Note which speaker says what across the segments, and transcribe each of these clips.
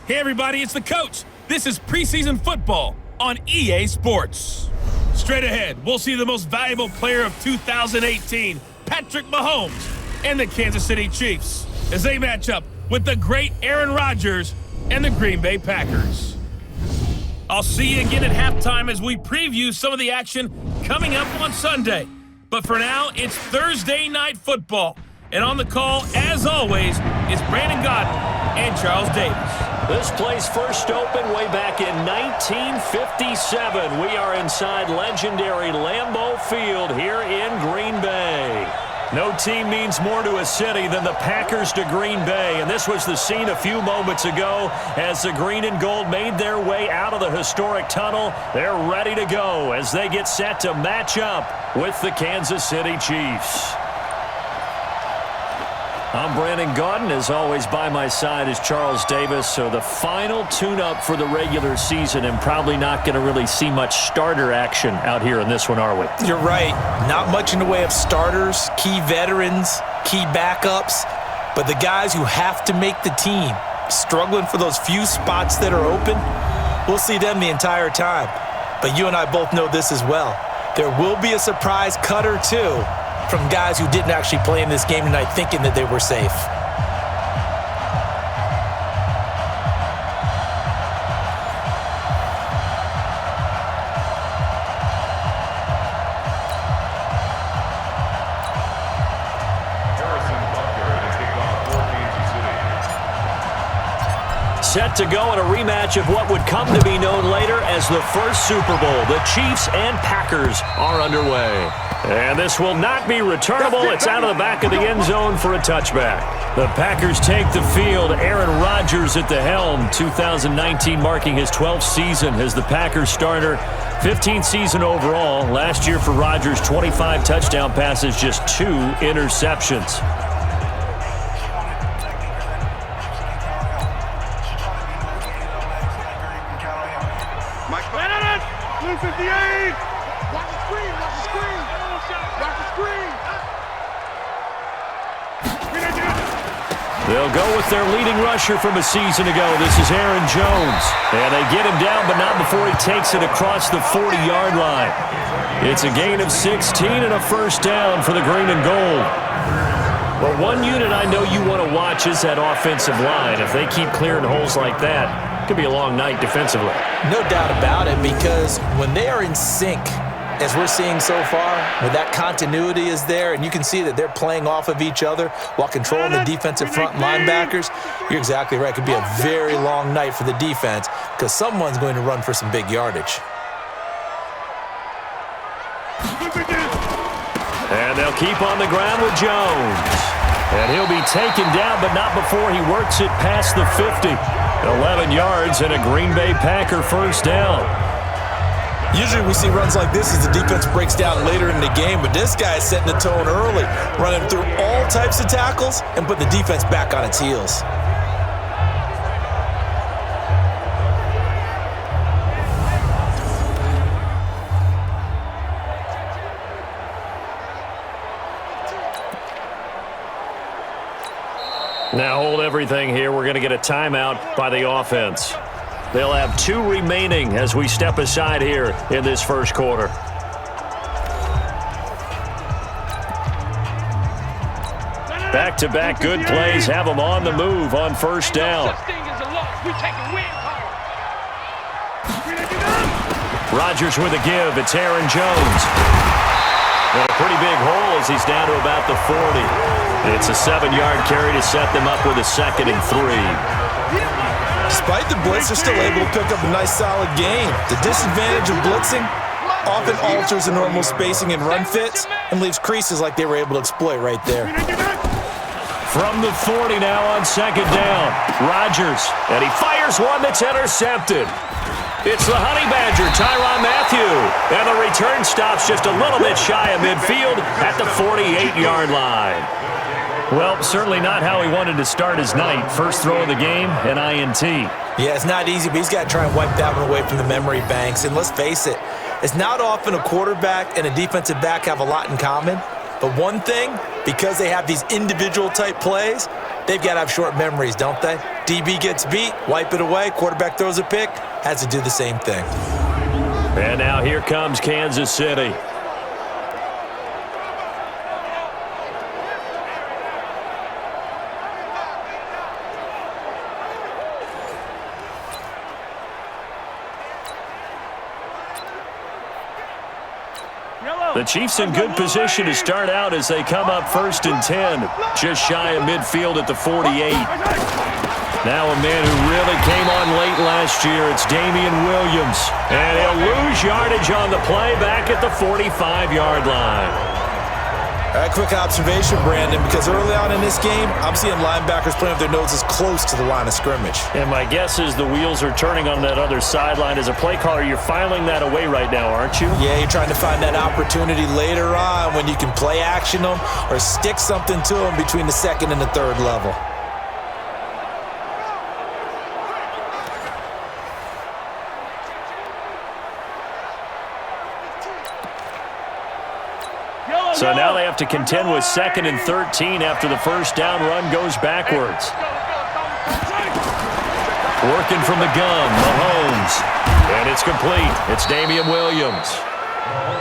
Speaker 1: Hey everybody, it's the coach. This is preseason football on EA Sports. Straight ahead, we'll see the most valuable player of 2018, Patrick Mahomes, and the Kansas City Chiefs, as they match up with the great Aaron Rodgers and the Green Bay Packers. I'll see you again at halftime as we preview some of the action coming up on Sunday. But for now, it's Thursday Night Football. And on the call, as always, is Brandon Gaudin and Charles Davis.
Speaker 2: This place first opened way back in 1957. We are inside legendary Lambeau Field here in Green Bay. No team means more to a city than the Packers to Green Bay, and this was the scene a few moments ago as the green and gold made their way out of the historic tunnel. They're ready to go as they get set to match up with the Kansas City Chiefs. I'm Brandon Gaudin. As always, by my side is Charles Davis. So the final tune-up for the regular season, and probably not going to really see much starter action out here in this one, are we?
Speaker 3: You're right. Not much in the way of starters, key veterans, key backups, but the guys who have to make the team, struggling for those few spots that are open, we'll see them the entire time. But you and I both know this as well. There will be a surprise cut or two from guys who didn't actually play in this game tonight thinking that they were safe.
Speaker 2: Set to go in a rematch of what would come to be known later as the first Super Bowl. The Chiefs and Packers are underway. And this will not be returnable. It's out of the back of the end zone for a touchback. The Packers take the field. Aaron Rodgers at the helm. 2019 marking his 12th season as the Packers starter. 15th season overall. Last year for Rodgers, 25 touchdown passes, just 2 interceptions. They'll go with their leading rusher from a season ago. This is Aaron Jones. And they get him down, but not before he takes it across the 40-yard line. It's a gain of 16 and a first down for the green and gold. But one unit I know you want to watch is that offensive line. If they keep clearing holes like that, it could be a long night defensively.
Speaker 3: No doubt about it, because when they are in sync, as we're seeing so far, when that continuity is there and you can see that they're playing off of each other while controlling the defensive front linebackers, you're exactly right. It could be a very long night for the defense because someone's going to run for some big yardage.
Speaker 2: And they'll keep on the ground with Jones. And he'll be taken down, but not before he works it past the 50. 11 yards and a Green Bay Packer first down.
Speaker 3: Usually we see runs like this as the defense breaks down later in the game, but this guy is setting the tone early, running through all types of tackles and put the defense back on its heels.
Speaker 2: Now hold everything here. We're going to get a timeout by the offense. They'll have 2 remaining as we step aside here in this first quarter. Back-to-back good plays have them on the move on first down. Rodgers with a give. It's Aaron Jones. And a pretty big hole as he's down to about the 40. It's a 7-yard carry to set them up with a 2nd and 3.
Speaker 3: Despite the blitz, they're still able to pick up a nice solid gain. The disadvantage of blitzing often alters the normal spacing and run fits and leaves creases like they were able to exploit right there.
Speaker 2: From the 40 now on 2nd down. Rodgers, and he fires one that's intercepted. It's the Honey Badger, Tyrann Mathieu. And the return stops just a little bit shy of midfield at the 48-yard line. Well, certainly not how he wanted to start his night. First throw of the game, an INT.
Speaker 3: Yeah, it's not easy, but he's got to try and wipe that one away from the memory banks. And let's face it, it's not often a quarterback and a defensive back have a lot in common. But one thing, because they have these individual type plays, they've got to have short memories, don't they? DB gets beat, wipe it away, quarterback throws a pick, has to do the same thing.
Speaker 2: And now here comes Kansas City. The Chiefs in good position to start out as they come up 1st and 10, just shy of midfield at the 48. Now a man who really came on late last year, it's Damian Williams. And he'll lose yardage on the play back at the 45-yard line.
Speaker 3: A quick observation, Brandon, because early on in this game, I'm seeing linebackers playing with their noses close to the line of scrimmage.
Speaker 2: And my guess is the wheels are turning on that other sideline. As a play caller, you're filing that away right now, aren't you?
Speaker 3: Yeah, you're trying to find that opportunity later on when you can play action them or stick something to them between the 2nd and the 3rd level.
Speaker 2: So now they have to contend with 2nd and 13 after the first down run goes backwards. Working from the gun, Mahomes. And it's complete. It's Damian Williams.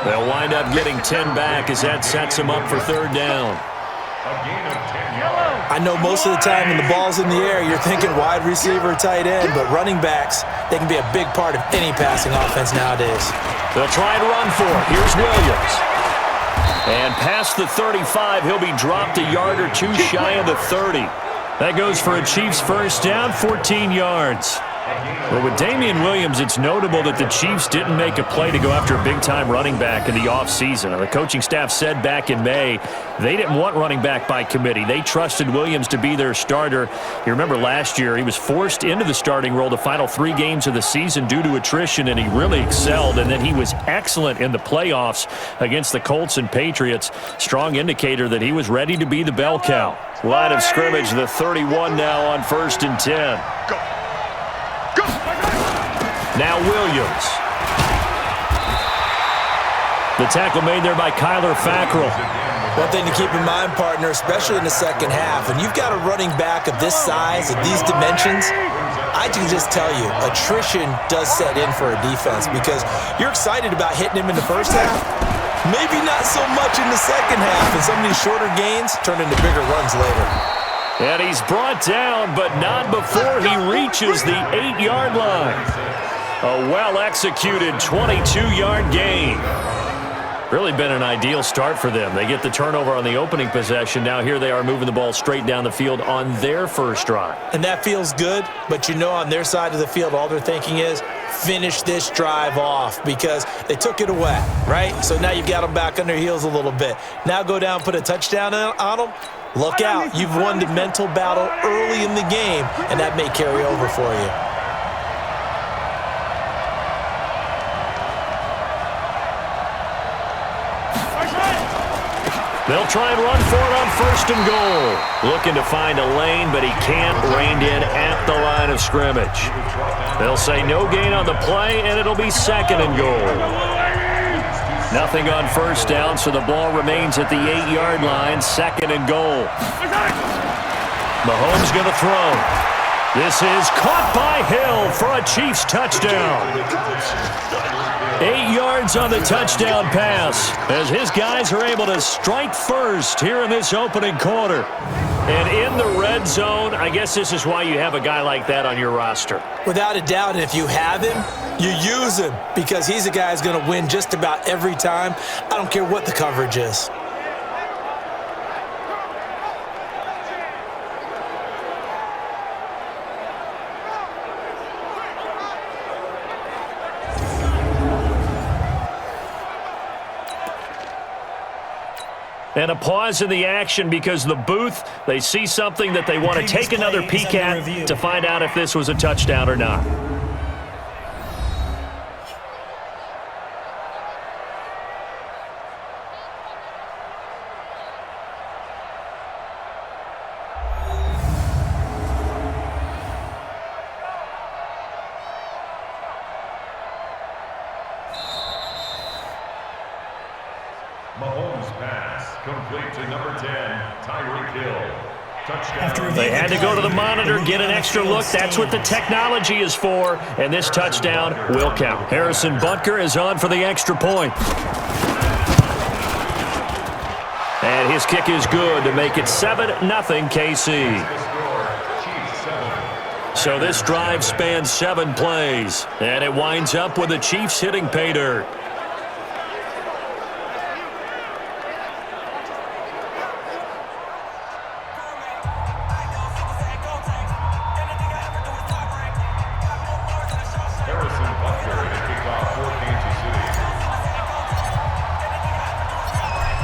Speaker 2: They'll wind up getting 10 back as that sets them up for 3rd down.
Speaker 3: I know most of the time when the ball's in the air, you're thinking wide receiver, tight end, but running backs, they can be a big part of any passing offense nowadays.
Speaker 2: They'll try and run for it. Here's Williams. And past the 35, he'll be dropped a yard or two shy of the 30. That goes for a Chiefs first down, 14 yards. But with Damian Williams, it's notable that the Chiefs didn't make a play to go after a big-time running back in the offseason. The coaching staff said back in May they didn't want running back by committee. They trusted Williams to be their starter. You remember last year he was forced into the starting role the final 3 games of the season due to attrition, and he really excelled. And then he was excellent in the playoffs against the Colts and Patriots. Strong indicator that he was ready to be the bell cow. Line of scrimmage, the 31 now on 1st and 10. Now Williams. The tackle made there by Kyler Fackrell.
Speaker 3: One thing to keep in mind, partner, especially in the second half, when you've got a running back of this size, of these dimensions, I can just tell you, attrition does set in for a defense because you're excited about hitting him in the first half. Maybe not so much in the second half, and some of these shorter gains turn into bigger runs later.
Speaker 2: And he's brought down, but not before he reaches the 8-yard line. A well-executed 22-yard gain. Really been an ideal start for them. They get the turnover on the opening possession. Now here they are moving the ball straight down the field on their first drive.
Speaker 3: And that feels good, but you know on their side of the field, all they're thinking is finish this drive off because they took it away, right? So now you've got them back on their heels a little bit. Now go down, put a touchdown on them. Look out. You've won the mental battle early in the game, and that may carry over for you.
Speaker 2: They'll try and run for it on 1st and goal. Looking to find a lane, but he can't rein in at the line of scrimmage. They'll say no gain on the play, and it'll be 2nd and goal. Nothing on first down, so the ball remains at the 8-yard line, 2nd and goal. Mahomes going to throw. This is caught by Hill for a Chiefs touchdown. 8 yards on the touchdown pass as his guys are able to strike first here in this opening quarter. And in the red zone, I guess this is why you have a guy like that on your roster.
Speaker 3: Without a doubt, and if you have him, you use him because he's a guy who's going to win just about every time. I don't care what the coverage is.
Speaker 2: And a pause in the action because the booth, they see something that they want to take another peek at to find out if this was a touchdown or not.
Speaker 4: Mahomes pass complete to number 10, Tyreek Hill.
Speaker 2: They had to go to the monitor, get an extra look. That's what the technology is for, and this touchdown will count. Harrison Butker is on for the extra point. And his kick is good to make it 7-0 KC. So this drive spans 7 plays, and it winds up with the Chiefs hitting pay dirt.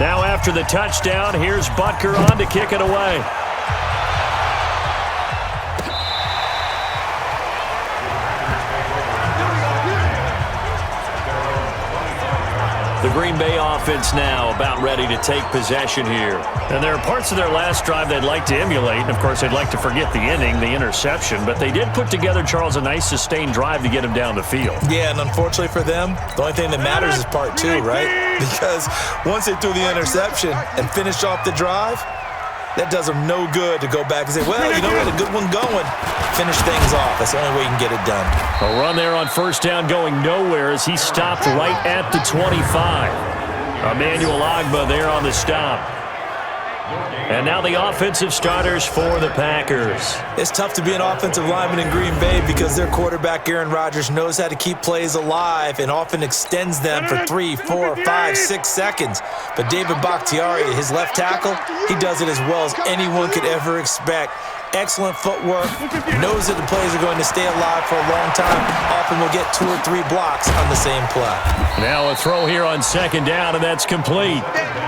Speaker 2: Now after the touchdown, here's Butker on to kick it away. The Green Bay offense now about ready to take possession here. And there are parts of their last drive they'd like to emulate. And, of course, they'd like to forget the inning, the interception. But they did put together, Charles, a nice sustained drive to get him down the field.
Speaker 3: Yeah, and unfortunately for them, the only thing that matters is part 2, right? Because once they threw the interception and finished off the drive, that does them no good to go back and say, well, you know, we had a good one going. Finish things off. That's the only way you can get it done.
Speaker 2: A run there on first down going nowhere as he stopped right at the 25. Emmanuel Ogbah there on the stop. And now the offensive starters for the Packers.
Speaker 3: It's tough to be an offensive lineman in Green Bay because their quarterback, Aaron Rodgers, knows how to keep plays alive and often extends them for 3, 4, 5, 6 seconds. But David Bakhtiari, his left tackle, he does it as well as anyone could ever expect. Excellent footwork, knows that the plays are going to stay alive for a long time. Often will get 2 or 3 blocks on the same play.
Speaker 2: Now a throw here on second down, and that's complete.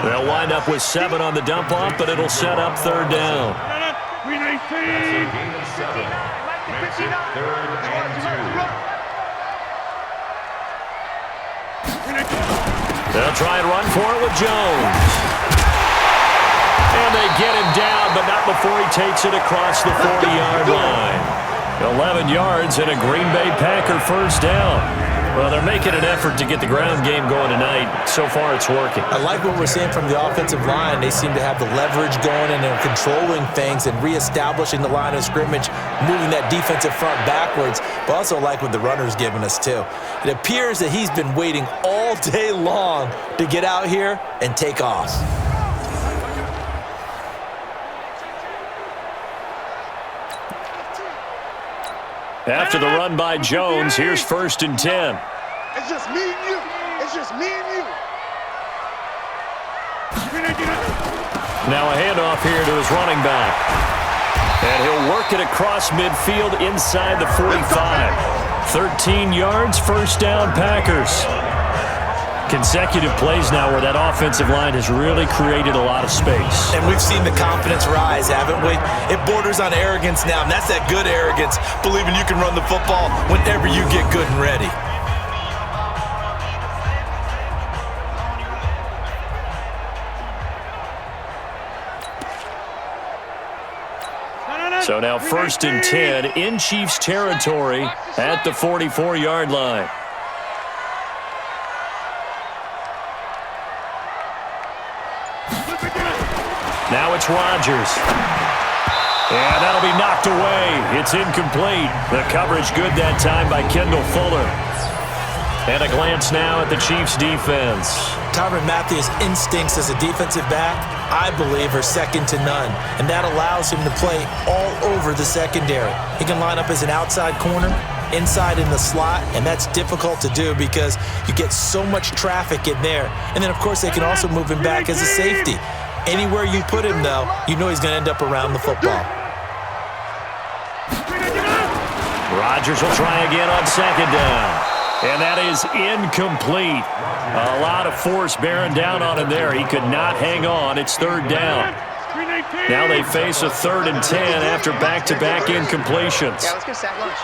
Speaker 2: They'll wind up with 7 on the dump-off, but it'll set up third down. They'll try and run for it with Jones. And they get him down, but not before he takes it across the 40-yard line. 11 yards and a Green Bay Packer first down. Well, they're making an effort to get the ground game going tonight. So far, it's working.
Speaker 3: I like what we're seeing from the offensive line. They seem to have the leverage going, and they're controlling things and reestablishing the line of scrimmage, moving that defensive front backwards. But also like what the runner's giving us, too. It appears that he's been waiting all day long to get out here and take off.
Speaker 2: After the run by Jones, here's 1st and 10.
Speaker 4: It's just me and you. It's just me and you.
Speaker 2: Now a handoff here to his running back. And he'll work it across midfield inside the 45. 13 yards, first down, Packers. Consecutive plays now where that offensive line has really created a lot of space.
Speaker 3: And we've seen the confidence rise, haven't we? It borders on arrogance now, and that's that good arrogance, believing you can run the football whenever you get good and ready.
Speaker 2: So now 1st and 10 in Chiefs territory at the 44-yard line. Now it's Rodgers. And that'll be knocked away. It's incomplete. The coverage good that time by Kendall Fuller. And a glance now at the Chiefs' defense.
Speaker 3: Tyrann Mathieu's instincts as a defensive back, I believe, are second to none. And that allows him to play all over the secondary. He can line up as an outside corner, inside in the slot, and that's difficult to do because you get so much traffic in there. And then, of course, they can also move him back as a safety. Anywhere you put him, though, you know he's going to end up around the football.
Speaker 2: Rodgers will try again on second down. And that is incomplete. A lot of force bearing down on him there. He could not hang on. It's third down. Now they face a 3rd and 10 after back-to-back incompletions.
Speaker 4: Yeah, let's go sack lunch.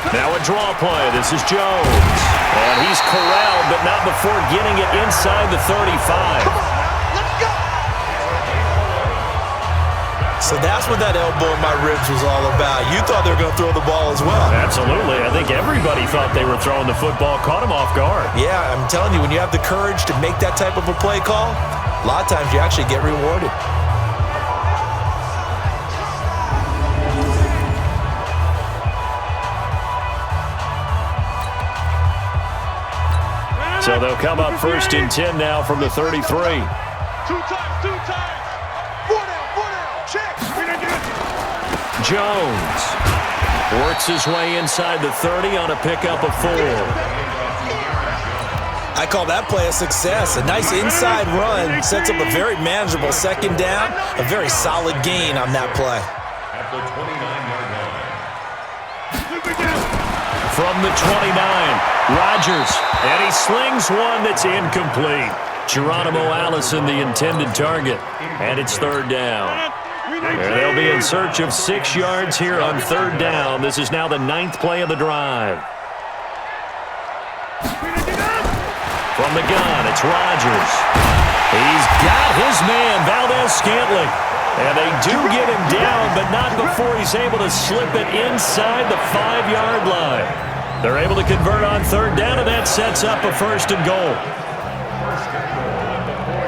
Speaker 2: Now a draw play. This is Jones. And he's corralled, but not before getting it inside the 35.
Speaker 4: Let's go!
Speaker 3: So that's what that elbow in my ribs was all about. You thought they were going to throw the ball as well.
Speaker 2: Absolutely. I think everybody thought they were throwing the football, caught him off guard.
Speaker 3: Yeah, I'm telling you, when you have the courage to make that type of a play call, a lot of times you actually get rewarded.
Speaker 2: So they'll come up 1st and 10 now from the 33.
Speaker 4: 2 times. 4 down, check.
Speaker 2: Jones works his way inside the 30 on a pickup of 4.
Speaker 3: I call that play a success. A nice inside run sets up a very manageable 2nd down. A very solid gain on that play.
Speaker 5: At the 29-yard line.
Speaker 2: From the 29, Rodgers, and he slings one that's incomplete. Geronimo Allison, the intended target, and it's 3rd down. And they'll be in search of 6 yards here on 3rd down. This is now the 9th play of the drive. From the gun, it's Rodgers. He's got his man, Valdez-Scantling. And they do get him down, but not before he's able to slip it inside the 5-yard line. They're able to convert on 3rd down, and that sets up a 1st and goal.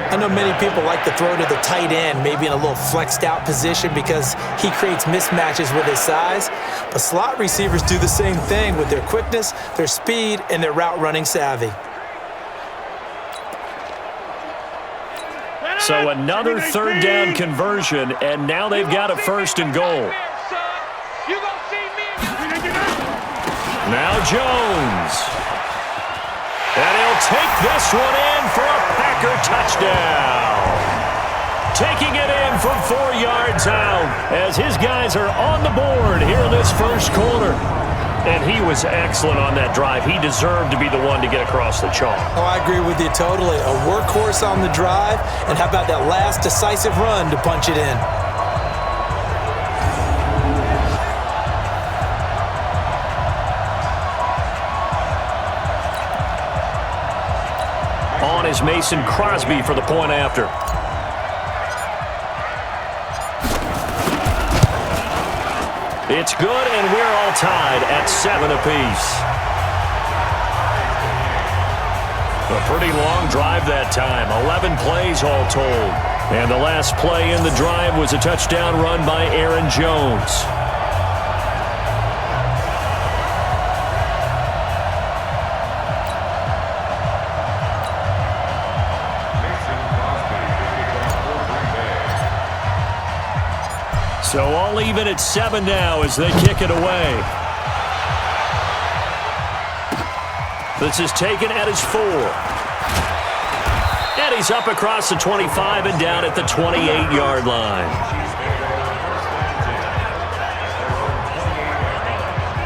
Speaker 3: I know many people like to throw to the tight end, maybe in a little flexed out position because he creates mismatches with his size. But slot receivers do the same thing with their quickness, their speed, and their route running savvy.
Speaker 2: So another 3rd down conversion, and now they've got a 1st and goal. Now Jones. And he'll take this one in for a Packer touchdown. Taking it in from 4 yards out as his guys are on the board here in this 1st quarter. And he was excellent on that drive. He deserved to be the one to get across the chalk.
Speaker 3: Oh, I agree with you totally. A workhorse on the drive, and how about that last decisive run to punch it in?
Speaker 2: On is Mason Crosby for the point after. It's good, and we're all tied at 7 apiece. A pretty long drive that time, 11 plays all told. And the last play in the drive was a touchdown run by Aaron Jones. So all even at 7 now as they kick it away. This is taken at his 4. And he's up across the 25 and down at the 28-yard line.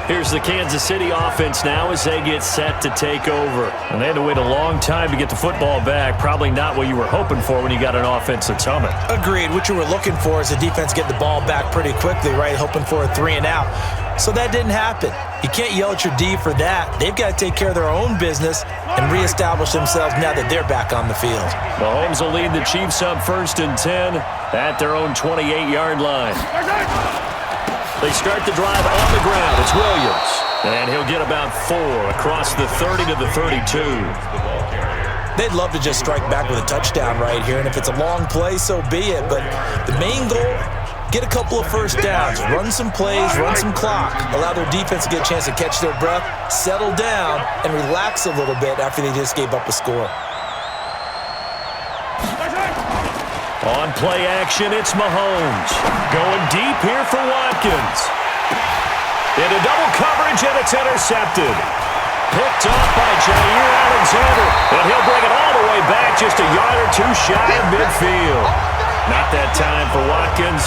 Speaker 2: Here's the Kansas City offense now as they get set to take over. And they had to wait a long time to get the football back. Probably not what you were hoping for when you got an offense that's humming.
Speaker 3: Agreed. What you were looking for is the defense get the ball back pretty quickly, right? Hoping for a 3 and out. So that didn't happen. You can't yell at your D for that. They've got to take care of their own business and reestablish themselves now that they're back on the field.
Speaker 2: Mahomes will lead the Chiefs up 1st and 10 at their own 28-yard line. They start the drive on the ground. It's Williams. And he'll get about 4 across the 30 to the 32.
Speaker 3: They'd love to just strike back with a touchdown right here. And if it's a long play, so be it. But the main goal, get a couple of 1st downs, run some plays, run some clock, allow their defense to get a chance to catch their breath, settle down, and relax a little bit after they just gave up a score.
Speaker 2: On play action, it's Mahomes. Going deep here for Watkins. Into double coverage, and it's intercepted. Picked up by Jair Alexander. And he'll bring it all the way back just a yard or 2 shy of midfield. Not that time for Watkins.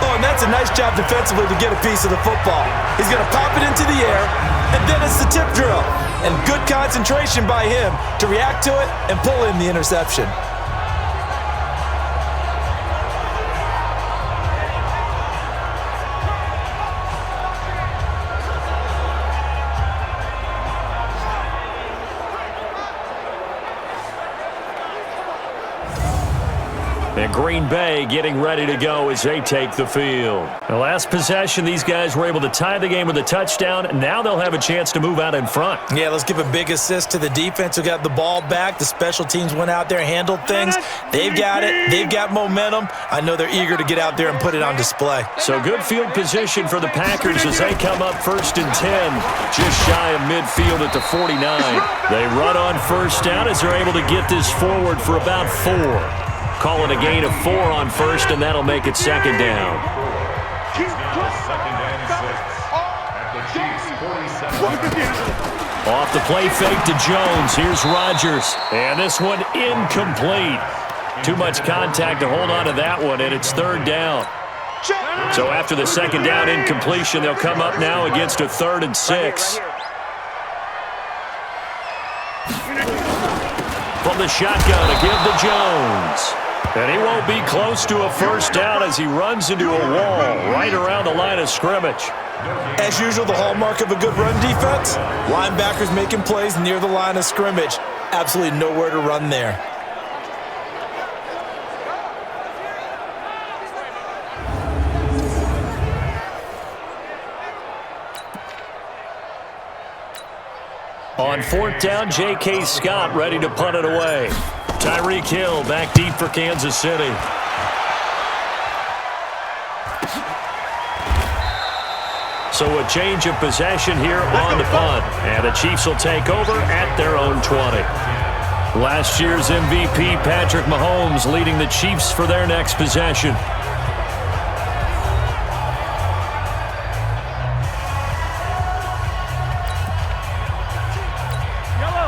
Speaker 3: Oh, and that's a nice job defensively to get a piece of the football. He's going to pop it into the air, and then it's the tip drill. And good concentration by him to react to it and pull in the interception.
Speaker 2: And Green Bay getting ready to go as they take the field. The last possession, these guys were able to tie the game with a touchdown. Now they'll have a chance to move out in front.
Speaker 3: Yeah, let's give a big assist to the defense who got the ball back. The special teams went out there, handled things. They've got it. They've got momentum. I know they're eager to get out there and put it on display.
Speaker 2: So good field position for the Packers as they come up 1st and 10, just shy of midfield at the 49. They run on first down as they're able to get this forward for about 4. Call it a gain of 4 on first, and that'll make it 2nd down.
Speaker 5: Second and 6 at the Chiefs' 47.
Speaker 2: Off the play fake to Jones. Here's Rodgers. And this one incomplete. Too much contact to hold on to that one, and it's 3rd down. So after the 2nd down incompletion, they'll come up now against a 3rd and 6. From the shotgun, a give to Jones. And he won't be close to a first down as he runs into a wall right around the line of scrimmage.
Speaker 3: As usual, the hallmark of a good run defense, linebackers making plays near the line of scrimmage. Absolutely nowhere to run there.
Speaker 2: On 4th down, J.K. Scott ready to punt it away. Tyreek Hill back deep for Kansas City. So a change of possession here on the punt. And the Chiefs will take over at their own 20. Last year's MVP, Patrick Mahomes, leading the Chiefs for their next possession.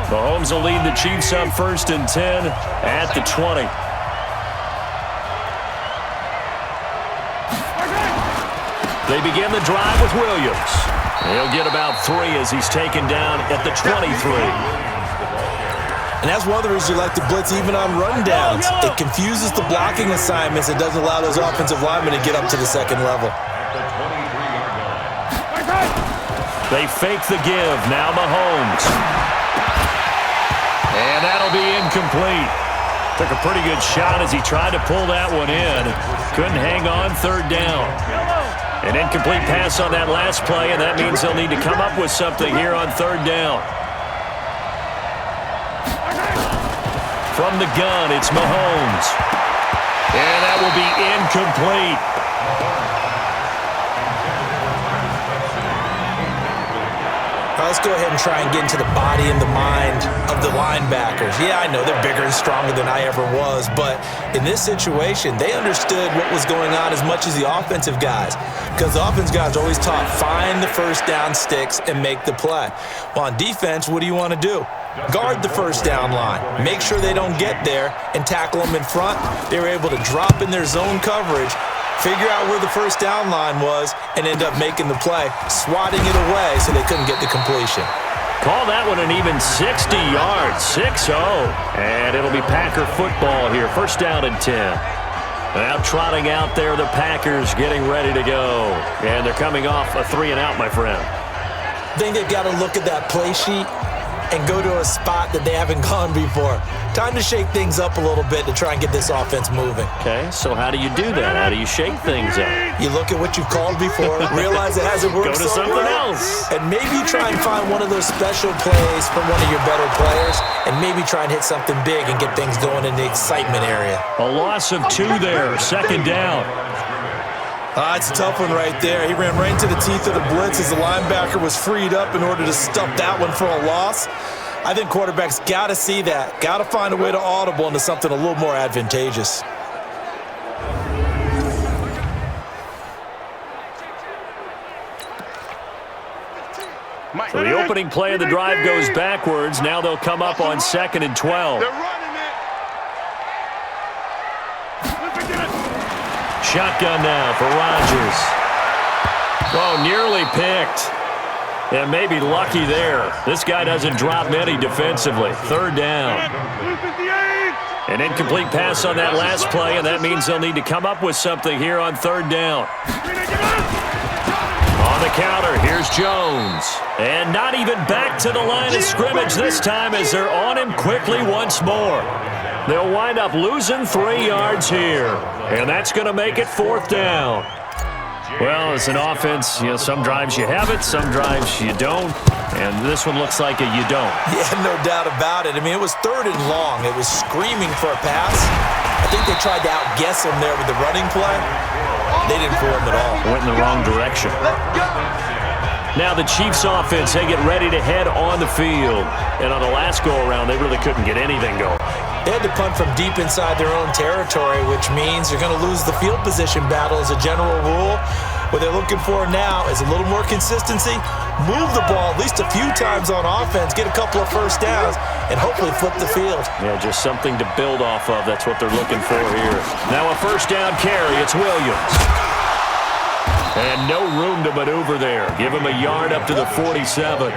Speaker 2: Mahomes will lead the Chiefs up 1st and 10 at the 20. They begin the drive with Williams. He'll get about 3 as he's taken down at the 23.
Speaker 3: And that's one of the reasons you like to blitz even on rundowns. It confuses the blocking assignments. It doesn't allow those offensive linemen to get up to the 2nd level.
Speaker 2: They fake the give. Now Mahomes. And that'll be incomplete. Took a pretty good shot as he tried to pull that one in. Couldn't hang on 3rd down. An incomplete pass on that last play, and that means they'll need to come up with something here on 3rd down. From the gun, it's Mahomes. And that will be incomplete.
Speaker 3: Let's go ahead and try and get into the body and the mind of the linebackers. Yeah, I know they're bigger and stronger than I ever was, but in this situation, they understood what was going on as much as the offensive guys, because the offensive guys are always taught, find the first down sticks and make the play. Well, on defense, what do you want to do? Guard the first down line. Make sure they don't get there and tackle them in front. They were able to drop in their zone coverage, figure out where the first down line was, and end up making the play, swatting it away so they couldn't get the completion.
Speaker 2: Call that one an even 60 yards, 6-0. And it'll be Packer football here, 1st down and 10. Now trotting out there, the Packers getting ready to go. And they're coming off a 3-and-out, my friend.
Speaker 3: I think they've got to look at that play sheet and go to a spot that they haven't gone before. Time to shake things up a little bit to try and get this offense moving.
Speaker 2: Okay, so how do you do that? How do you shake things up?
Speaker 3: You look at what you've called before, realize it hasn't worked
Speaker 2: Go to
Speaker 3: so
Speaker 2: something
Speaker 3: well,
Speaker 2: else.
Speaker 3: and maybe try and find one of those special plays from one of your better players, and maybe try and hit something big and get things going in the excitement area.
Speaker 2: A loss of 2 there, 2nd down.
Speaker 3: It's a tough one right there. He ran right into the teeth of the blitz as the linebacker was freed up in order to stop that one for a loss. I think quarterbacks got to see that, got to find a way to audible into something a little more advantageous.
Speaker 2: So the opening play of the drive goes backwards. Now they'll come up on 2nd and 12.
Speaker 4: They're running it.
Speaker 2: Shotgun now for Rodgers. Oh, nearly picked. And maybe lucky there. This guy doesn't drop many defensively. 3rd down. An incomplete pass on that last play, and that means they'll need to come up with something here on 3rd down. On On the counter, here's Jones. And not even back to the line of scrimmage this time as they're on him quickly once more. They'll wind up losing 3 yards here. And that's going to make it 4th down. Well, as an offense, some drives you have it, some drives you don't. And this one looks like a you don't.
Speaker 3: Yeah, no doubt about it. I mean, it was 3rd and long. It was screaming for a pass. I think they tried to outguess him there with the running play. They didn't fool him at all.
Speaker 2: Went in the wrong direction. Now the Chiefs offense, they get ready to head on the field. And on the last go-around, they really couldn't get anything going.
Speaker 3: They had to punt from deep inside their own territory, which means you're going to lose the field position battle as a general rule. What they're looking for now is a little more consistency, move the ball at least a few times on offense, get a couple of first downs, and hopefully flip the field.
Speaker 2: Yeah, just something to build off of. That's what they're looking for here. Now a first down carry. It's Williams. And no room to maneuver there. Give him a yard up to the 47.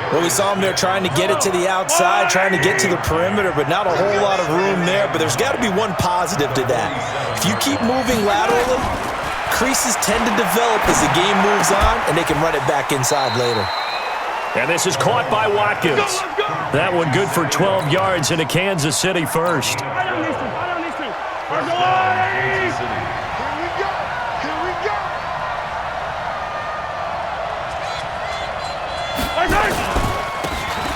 Speaker 3: Well, we saw him there trying to get it to the outside, trying to get to the perimeter, but not a whole lot of room there. But there's got to be one positive to that. If you keep moving laterally, creases tend to develop as the game moves on, and they can run it back inside later.
Speaker 2: And this is caught by Watkins. That one good for 12 yards into Kansas City first.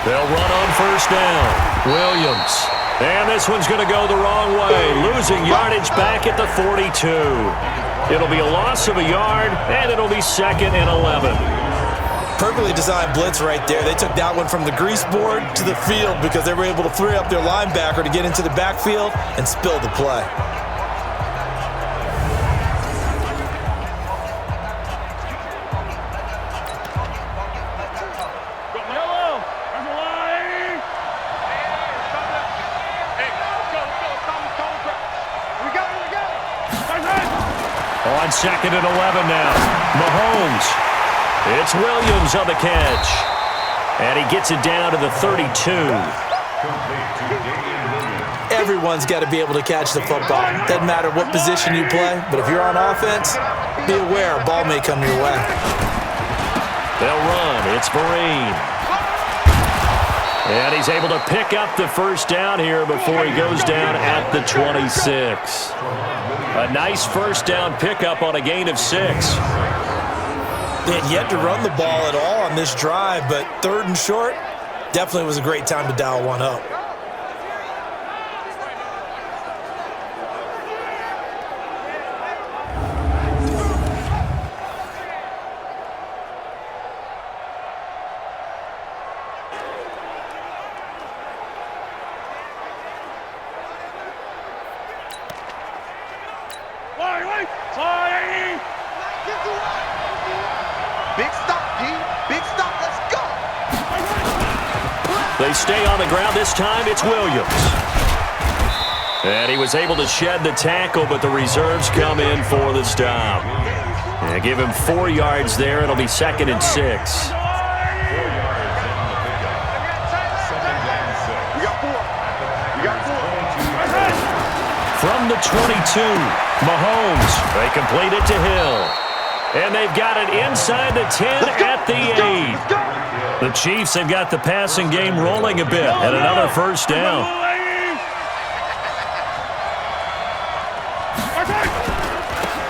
Speaker 2: They'll run on first down. Williams. And this one's going to go the wrong way, losing yardage back at the 42. It'll be a loss of a yard, and it'll be 2nd and 11.
Speaker 3: Perfectly designed blitz right there. They took that one from the grease board to the field because they were able to free up their linebacker to get into the backfield and spill the play.
Speaker 2: On 2nd and 11 now. Mahomes. It's Williams on the catch. And he gets it down to the 32.
Speaker 3: Everyone's got to be able to catch the football. Doesn't matter what position you play, but if you're on offense, be aware a ball may come your way.
Speaker 2: They'll run. It's Marine. And he's able to pick up the first down here before he goes down at the 26. A nice first down pickup on a gain of 6.
Speaker 3: They had yet to run the ball at all on this drive, but 3rd and short definitely was a great time to dial one up.
Speaker 4: Big stop, G. Big stop. Let's go.
Speaker 2: They stay on the ground. This time it's Williams. And he was able to shed the tackle, but the reserves come in for the stop. And give him 4 yards there. It'll be 2nd and 6.
Speaker 5: 4 yards in the pickup. 2nd and 6.
Speaker 4: We got 4. We got 4.
Speaker 2: From the 22, Mahomes. They complete it to Hill. And they've got it inside the 10 at the 8. The Chiefs have got the passing game rolling a bit and another first down.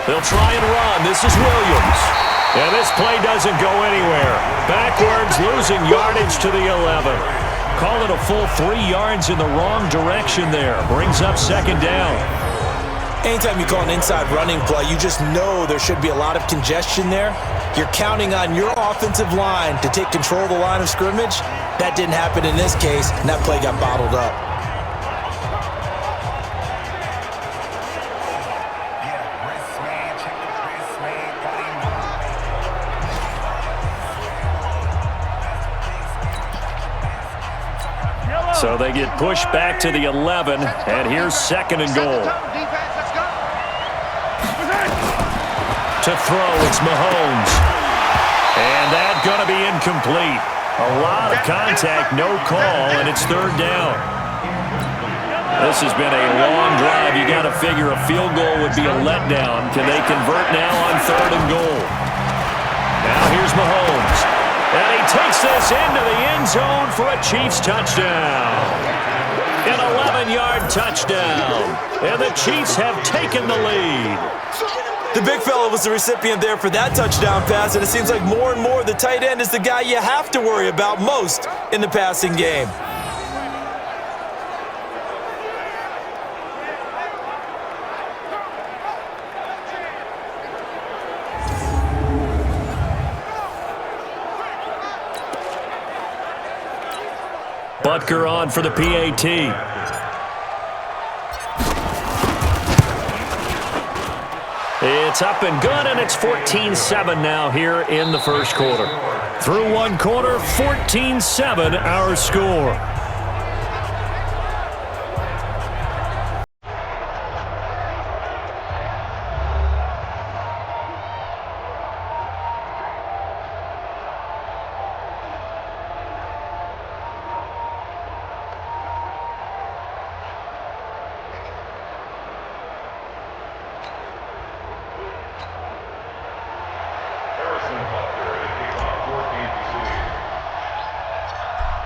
Speaker 2: They'll try and run. This is Williams. And this play doesn't go anywhere. Backwards, losing yardage to the 11. Call it a full 3 yards in the wrong direction there. Brings up 2nd down.
Speaker 3: Anytime you call an inside running play, you just know there should be a lot of congestion there. You're counting on your offensive line to take control of the line of scrimmage. That didn't happen in this case, and that play got bottled up.
Speaker 2: So they get pushed back to the 11, and here's 2nd and goal. To throw, it's Mahomes. And that's going to be incomplete. A lot of contact, no call, and it's 3rd down. This has been a long drive. You got to figure a field goal would be a letdown. Can they convert now on 3rd and goal? Now here's Mahomes. And he takes this into the end zone for a Chiefs touchdown. An 11-yard touchdown. And the Chiefs have taken the lead.
Speaker 3: The big fella was the recipient there for that touchdown pass, and it seems like more and more the tight end is the guy you have to worry about most in the passing game.
Speaker 2: Butker on for the PAT. It's up and good, and it's 14-7 now here in the first quarter. Through one quarter, 14-7 our score.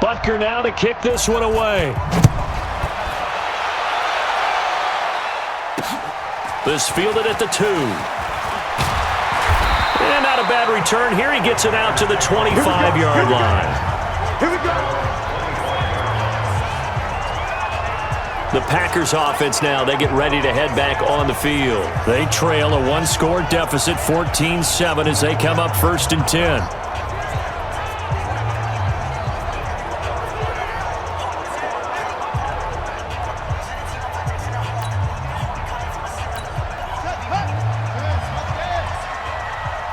Speaker 2: Butker now to kick this one away. This fielded at the 2. And not a bad return here. He gets it out to the 25-yard line.
Speaker 4: Here we go.
Speaker 2: The Packers offense now, they get ready to head back on the field. They trail a one-score deficit, 14-7, as they come up 1st and 10.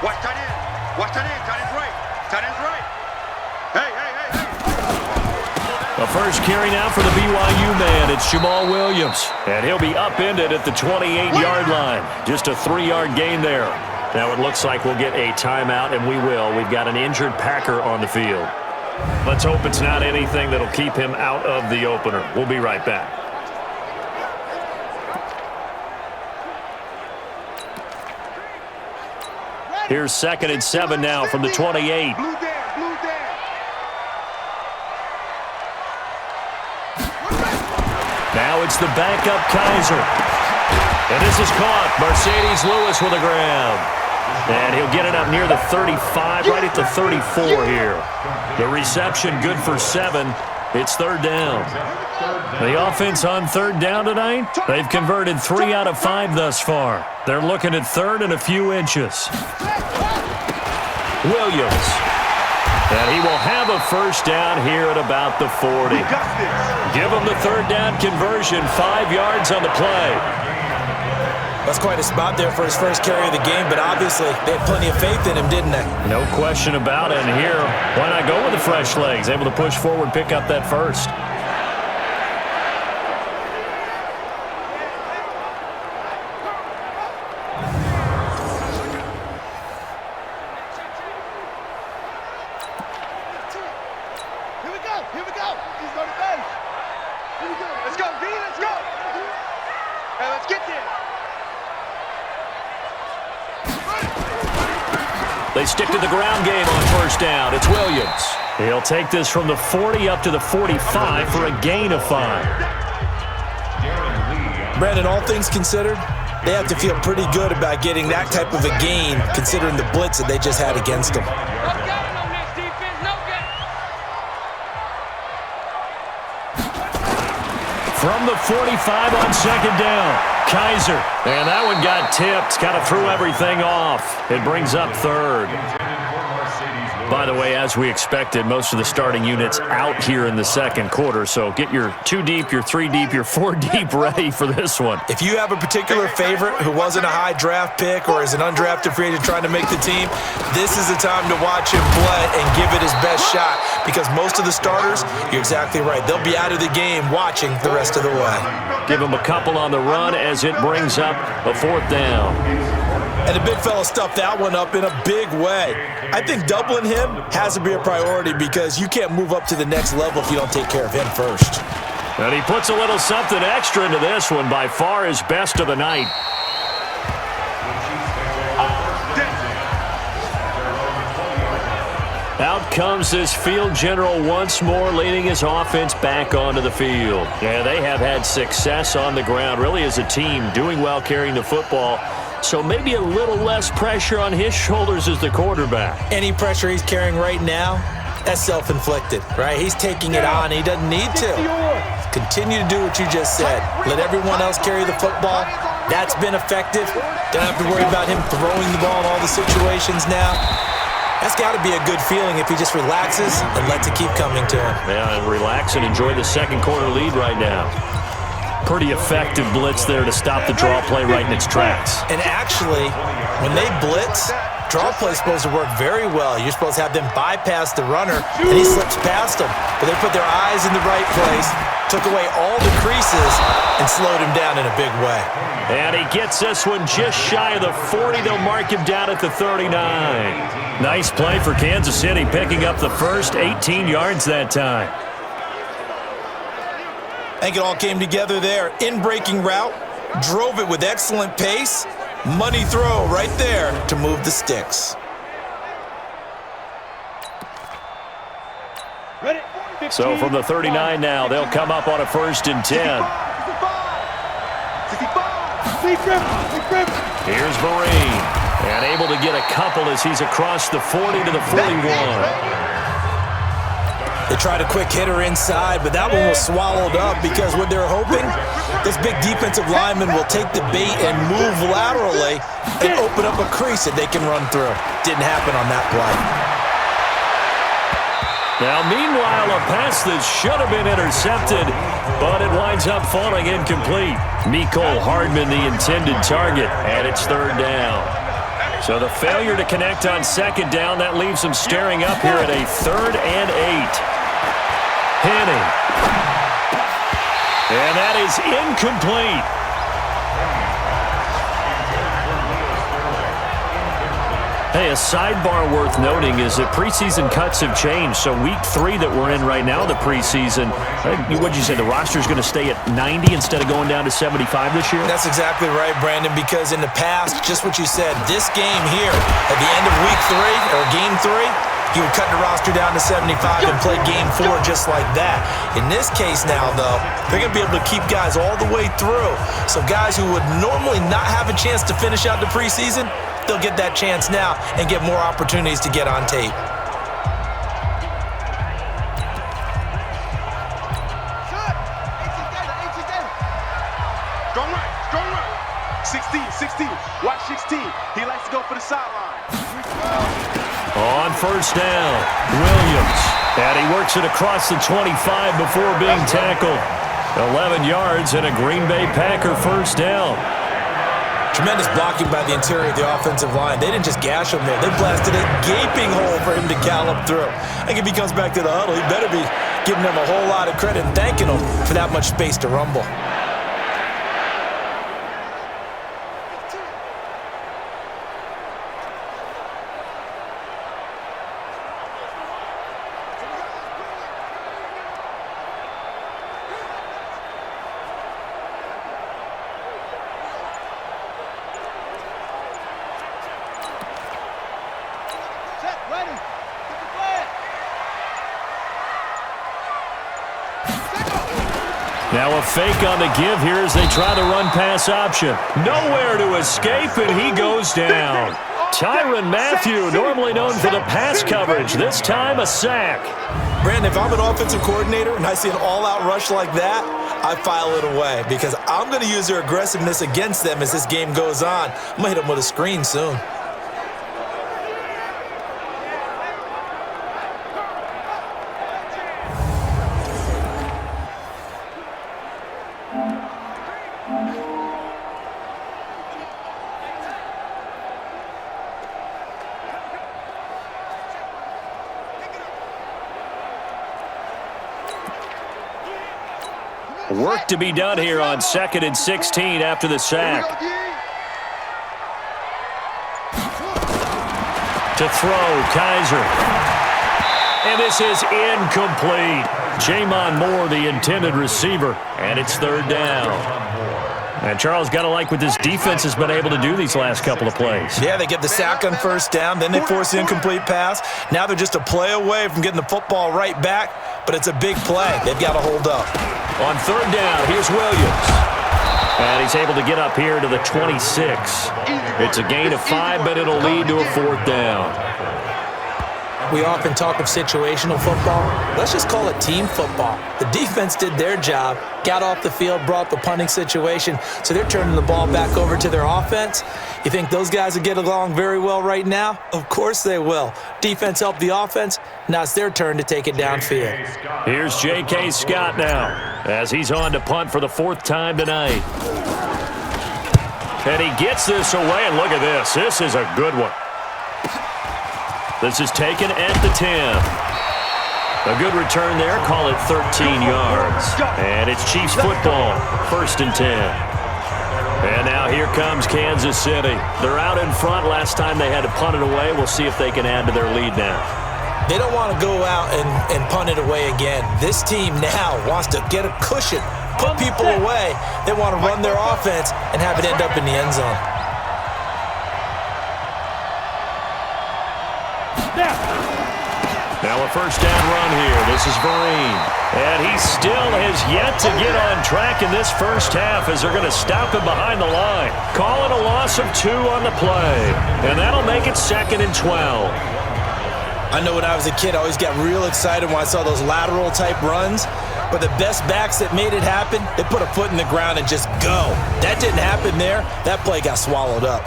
Speaker 4: Watch tight end. Watch tight end. Tight end's right. Tight end's right. Hey, hey, hey, hey.
Speaker 2: The first carry now for the BYU man. It's Jamal Williams. And he'll be upended at the 28-yard line. Just a 3-yard gain there. Now it looks like we'll get a timeout, and we will. We've got an injured Packer on the field. Let's hope it's not anything that'll keep him out of the opener. We'll be right back. Here's 2nd and 7 now from the 28.
Speaker 4: Blue there, blue there.
Speaker 2: Now it's the backup Kaiser. And this is caught. Mercedes Lewis with a grab. And he'll get it up near the 35, right at the 34 here. The reception good for 7. It's 3rd down. The offense on 3rd down tonight, they've converted 3 out of 5 thus far. They're looking at 3rd and a few inches. Williams. And he will have a 1st down here at about the 40. Give him the 3rd down conversion, 5 yards on the play.
Speaker 3: That's quite a spot there for his first carry of the game, but obviously they had plenty of faith in him, didn't they?
Speaker 2: No question about it. And here, why not go with the fresh legs? Able to push forward, pick up that 1st.
Speaker 4: Here we go. Here we go. He's on the bench. Here we go. Let's go, B. Let's go. Hey, let's get there.
Speaker 2: They stick to the ground game on 1st down. It's Williams. He'll take this from the 40 up to the 45 for a gain of 5.
Speaker 3: Brandon, all things considered, they have to feel pretty good about getting that type of a gain considering the blitz that they just had against them.
Speaker 2: From the 45 on 2nd down, Kaiser. And that one got tipped, kind of threw everything off. It brings up 3rd. By the way, as we expected, most of the starting units out here in the 2nd quarter, so get your 2 deep, your 3 deep, your 4 deep ready for this one.
Speaker 3: If you have a particular favorite who wasn't a high draft pick or is an undrafted free agent trying to make the team, this is the time to watch him play and give it his best shot, because most of the starters, you're exactly right, they'll be out of the game watching the rest of the way.
Speaker 2: Give him a couple on the run as it brings up a 4th down.
Speaker 3: And the big fella stuffed that one up in a big way. I think doubling him has to be a priority because you can't move up to the next level if you don't take care of him first.
Speaker 2: And he puts a little something extra into this one, by far his best of the night. Out comes this field general once more, leading his offense back onto the field. Yeah, they have had success on the ground, really as a team, doing well carrying the football. So maybe a little less pressure on his shoulders as the quarterback.
Speaker 3: Any pressure he's carrying right now, that's self-inflicted, right? He's taking it on. He doesn't need to. Continue to do what you just said. Let everyone else carry the football. That's been effective. Don't have to worry about him throwing the ball in all the situations now. That's got to be a good feeling if he just relaxes and lets it keep coming to him.
Speaker 2: Yeah, and relax and enjoy the second quarter lead right now. Pretty effective blitz there to stop the draw play right in its tracks.
Speaker 3: And actually, when they blitz, draw play is supposed to work very well. You're supposed to have them bypass the runner, and he slips past them. But they put their eyes in the right place, took away all the creases, and slowed him down in a big way.
Speaker 2: And he gets this one just shy of the 40. They'll mark him down at the 39. Nice play for Kansas City, picking up the first 18 yards that time.
Speaker 3: I think it all came together there. In-breaking route, drove it with excellent pace. Money throw right there to move the sticks.
Speaker 2: So from the 39 now, they'll come up on a 1st and 10. Here's Marine, and able to get a couple as he's across the 40 to the 41.
Speaker 3: They tried a quick hitter inside, but that one was swallowed up because what they're hoping, this big defensive lineman will take the bait and move laterally and open up a crease that they can run through. Didn't happen on that play.
Speaker 2: Now, meanwhile, a pass that should have been intercepted, but it winds up falling incomplete. Nicole Hardman, the intended target, and it's 3rd down. So the failure to connect on 2nd down, that leaves them staring up here at a 3rd and 8. Henning. And that is incomplete. Hey, a sidebar worth noting is that preseason cuts have changed. So week 3 that we're in right now, the preseason, what did you say, the roster's going to stay at 90 instead of going down to 75 this year?
Speaker 3: That's exactly right, Brandon, because in the past, just what you said, this game here, at the end of week 3 or game 3, he would cut the roster down to 75 and play game 4 just like that. In this case now, though, they're going to be able to keep guys all the way through. So guys who would normally not have a chance to finish out the preseason, they'll get that chance now and get more opportunities to get on tape.
Speaker 4: Strong right. 16. Watch 16. He likes to go for the sideline.
Speaker 2: On 1st down, Williams. And he works it across the 25 before being tackled. 11 yards and a Green Bay Packer 1st down.
Speaker 3: Tremendous blocking by the interior of the offensive line. They didn't just gash him there. They blasted a gaping hole for him to gallop through. I think if he comes back to the huddle, he better be giving them a whole lot of credit and thanking them for that much space to rumble.
Speaker 2: Now a fake on the give here as they try the run-pass option. Nowhere to escape, and he goes down. Tyrann Mathieu, normally known for the pass coverage, this time a sack.
Speaker 3: Brandon, if I'm an offensive coordinator and I see an all-out rush like that, I file it away because I'm going to use their aggressiveness against them as this game goes on. I'm going to hit them with a screen soon.
Speaker 2: Work to be done here on 2nd and 16 after the sack. To throw, Kaiser. And this is incomplete. Jamon Moore, the intended receiver, and it's 3rd down. And Charles, got to like what this defense has been able to do these last couple of plays.
Speaker 3: Yeah, they get the sack on first down, then they force the incomplete pass. Now they're just a play away from getting the football right back, but it's a big play. They've got to hold up.
Speaker 2: On third down, here's Williams. And he's able to get up here to the 26. It's a gain of 5, but it'll lead to a fourth down.
Speaker 3: We often talk of situational football. Let's just call it team football. The defense did their job, got off the field, brought the punting situation, so they're turning the ball back over to their offense. You think those guys will get along very well right now? Of course they will. Defense helped the offense. Now it's their turn to take it downfield.
Speaker 2: Here's J.K. Scott now as he's on to punt for the 4th time tonight. And he gets this away, and look at this. This is a good one. This is taken at the 10. A good return there. Call it 13 yards. And it's Chiefs football. 1st and 10. And now here comes Kansas City. They're out in front. Last time they had to punt it away. We'll see if they can add to their lead now.
Speaker 3: They don't want to go out and punt it away again. This team now wants to get a cushion, put people away. They want to run their offense and have it end up in the end zone.
Speaker 2: Now a 1st down run here. This is Vereen. And he still has yet to get on track in this first half as they're going to stop him behind the line. Call it a loss of 2 on the play. And that'll make it 2nd and 12.
Speaker 3: I know when I was a kid, I always got real excited when I saw those lateral type runs. But the best backs that made it happen, they put a foot in the ground and just go. That didn't happen there. That play got swallowed up.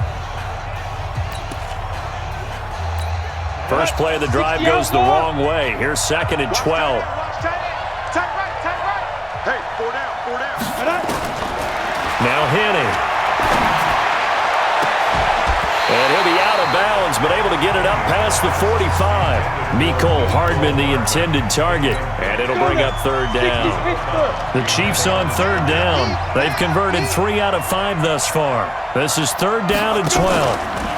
Speaker 2: First play of the drive goes the wrong way. Here's 2nd and 12.
Speaker 4: Take right. Hey, 4 down.
Speaker 2: Now Henning. And he'll be out of bounds, but able to get it up past the 45. Mecole Hardman, the intended target. And it'll bring up 3rd down. The Chiefs on 3rd down. They've converted 3 out of 5 thus far. This is 3rd down and 12.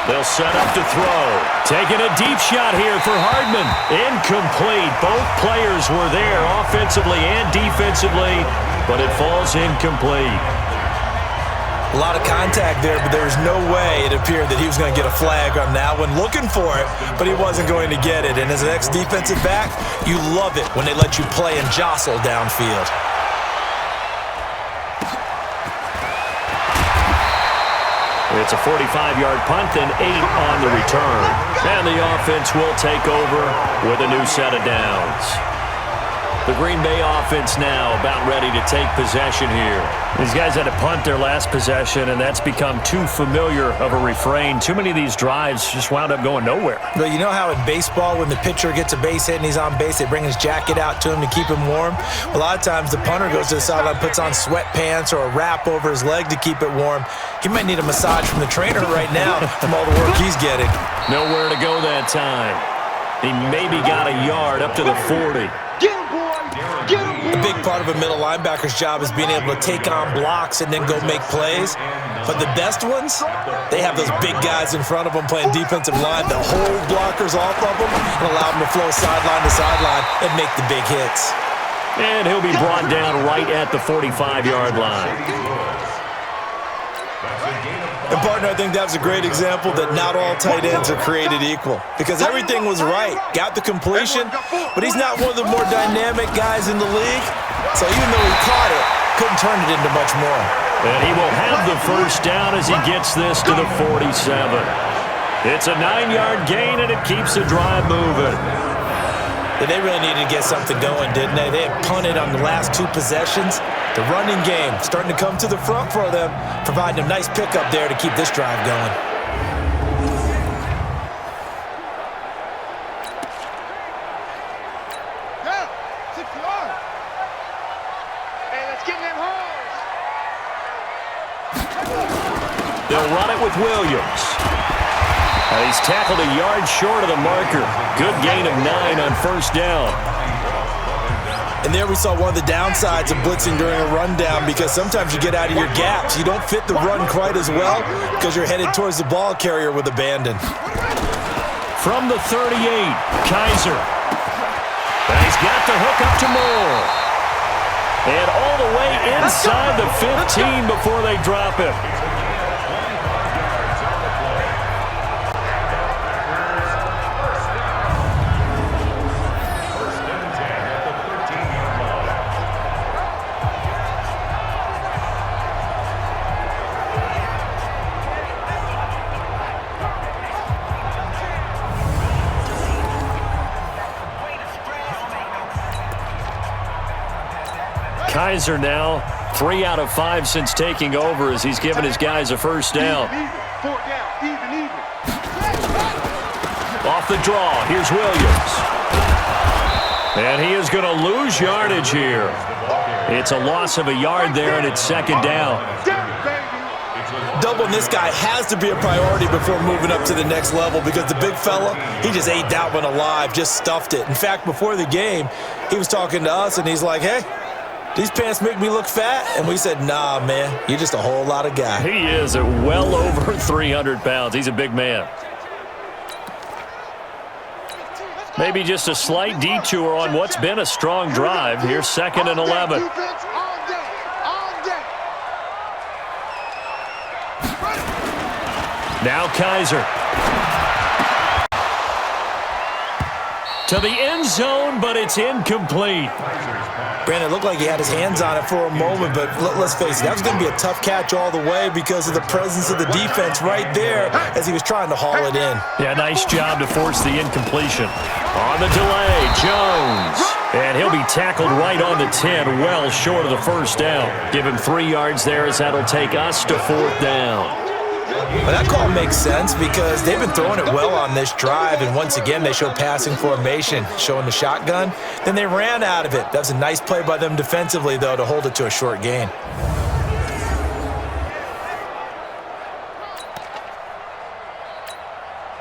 Speaker 2: They'll set up to throw. Taking a deep shot here for Hardman. Incomplete. Both players were there offensively and defensively, but it falls incomplete.
Speaker 3: A lot of contact there, but there was no way it appeared that he was going to get a flag on that one. Looking for it, but he wasn't going to get it. And as an ex-defensive back, you love it when they let you play and jostle downfield.
Speaker 2: It's a 45-yard punt, then 8 on the return. And the offense will take over with a new set of downs. The Green Bay offense now about ready to take possession here. These guys had to punt their last possession, and that's become too familiar of a refrain. Too many of these drives just wound up going nowhere.
Speaker 3: Well, you know how in baseball, when the pitcher gets a base hit and he's on base, they bring his jacket out to him to keep him warm? A lot of times the punter goes to the sideline, puts on sweatpants or a wrap over his leg to keep it warm. He might need a massage from the trainer right now from all the work he's getting.
Speaker 2: Nowhere to go that time. He maybe got a yard up to the 40.
Speaker 4: Get him, boy! Get him, boy!
Speaker 3: A big part of a middle linebacker's job is being able to take on blocks and then go make plays. But the best ones, they have those big guys in front of them playing defensive line that hold blockers off of them and allow them to flow sideline to sideline and make the big hits.
Speaker 2: And he'll be brought down right at the 45-yard line.
Speaker 3: And, partner, I think that was a great example that not all tight ends are created equal because everything was right. Got the completion, but he's not one of the more dynamic guys in the league. So even though he caught it, couldn't turn it into much more.
Speaker 2: And he will have the first down as he gets this to the 47. It's a 9-yard gain, and it keeps the drive moving.
Speaker 3: They really needed to get something going, didn't they? They had punted on the last 2 possessions. The running game starting to come to the front for them, providing a nice pickup there to keep this drive going.
Speaker 4: Yeah, 6 yards. Hey, let's get them holes.
Speaker 2: They'll run it with Williams. And he's tackled a yard short of the marker. Good gain of 9 on first down.
Speaker 3: And there we saw one of the downsides of blitzing during a rundown because sometimes you get out of your gaps. You don't fit the run quite as well because you're headed towards the ball carrier with abandon.
Speaker 2: From the 38, Kaiser. And he's got the hook up to Moore. And all the way inside the 15 before they drop it. Kaiser now 3 out of 5 since taking over as he's given his guys a first down.
Speaker 4: Even.
Speaker 2: Off the draw, here's Williams. And he is going to lose yardage here. It's a loss of a yard there, and it's second down.
Speaker 3: Doubling this guy has to be a priority before moving up to the next level because the big fella, he just ate that one alive, just stuffed it. In fact, before the game, he was talking to us, and he's like, hey, these pants make me look fat? And we said, nah, man, you're just a whole lot of guy.
Speaker 2: He is at well over 300 pounds. He's a big man. Maybe just a slight detour on what's been a strong drive. Here's 2nd and 11. Now Kaiser. To the end zone, but it's incomplete.
Speaker 3: Brandon, it looked like he had his hands on it for a moment, but let's face it, that was going to be a tough catch all the way because of the presence of the defense right there as he was trying to haul it in.
Speaker 2: Yeah, nice job to force the incompletion. On the delay, Jones. And he'll be tackled right on the 10, well short of the first down. Give him 3 yards there as that'll take us to 4th down.
Speaker 3: Well, that call makes sense because they've been throwing it well on this drive, and once again they show passing formation, showing the shotgun. Then they ran out of it. That was a nice play by them defensively, though, to hold it to a short gain.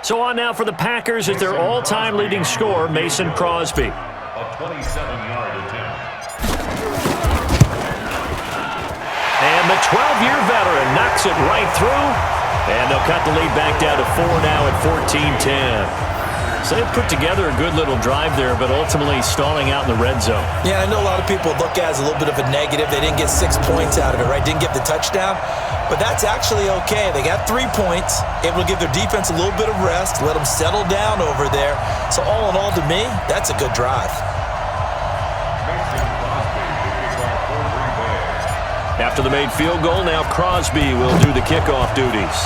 Speaker 2: So on now for the Packers at their all-time leading scorer, Mason Crosby.
Speaker 5: A 27-yard attempt.
Speaker 2: And the 12-year veteran knocks it right through. And they'll cut the lead back down to 4 now at 14-10. So they've put together a good little drive there, but ultimately stalling out in the red zone.
Speaker 3: Yeah, I know a lot of people look at it as a little bit of a negative. They didn't get 6 points out of it, right? Didn't get the touchdown. But that's actually okay. They got 3 points, able to give their defense a little bit of rest, let them settle down over there. So all in all, to me, that's a good drive.
Speaker 2: After the made field goal, now Crosby will do the kickoff duties.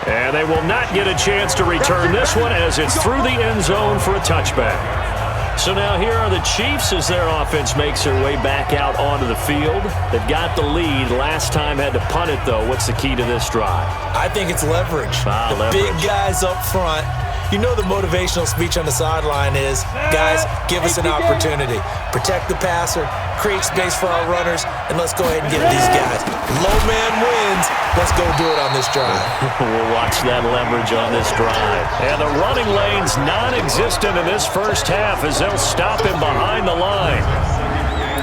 Speaker 2: And they will not get a chance to return this one as it's through the end zone for a touchback. So now here are the Chiefs as their offense makes their way back out onto the field. They've got the lead. Last time had to punt it, though. What's the key to this drive?
Speaker 3: I think it's leverage.
Speaker 2: Leverage.
Speaker 3: Big guys up front. You know the motivational speech on the sideline is, guys, give us an opportunity. Protect the passer, create space for our runners, and let's go ahead and get these guys. Low man wins. Let's go do it on this drive.
Speaker 2: We'll watch that leverage on this drive. And the running lane's non-existent in this first half as they'll stop him behind the line.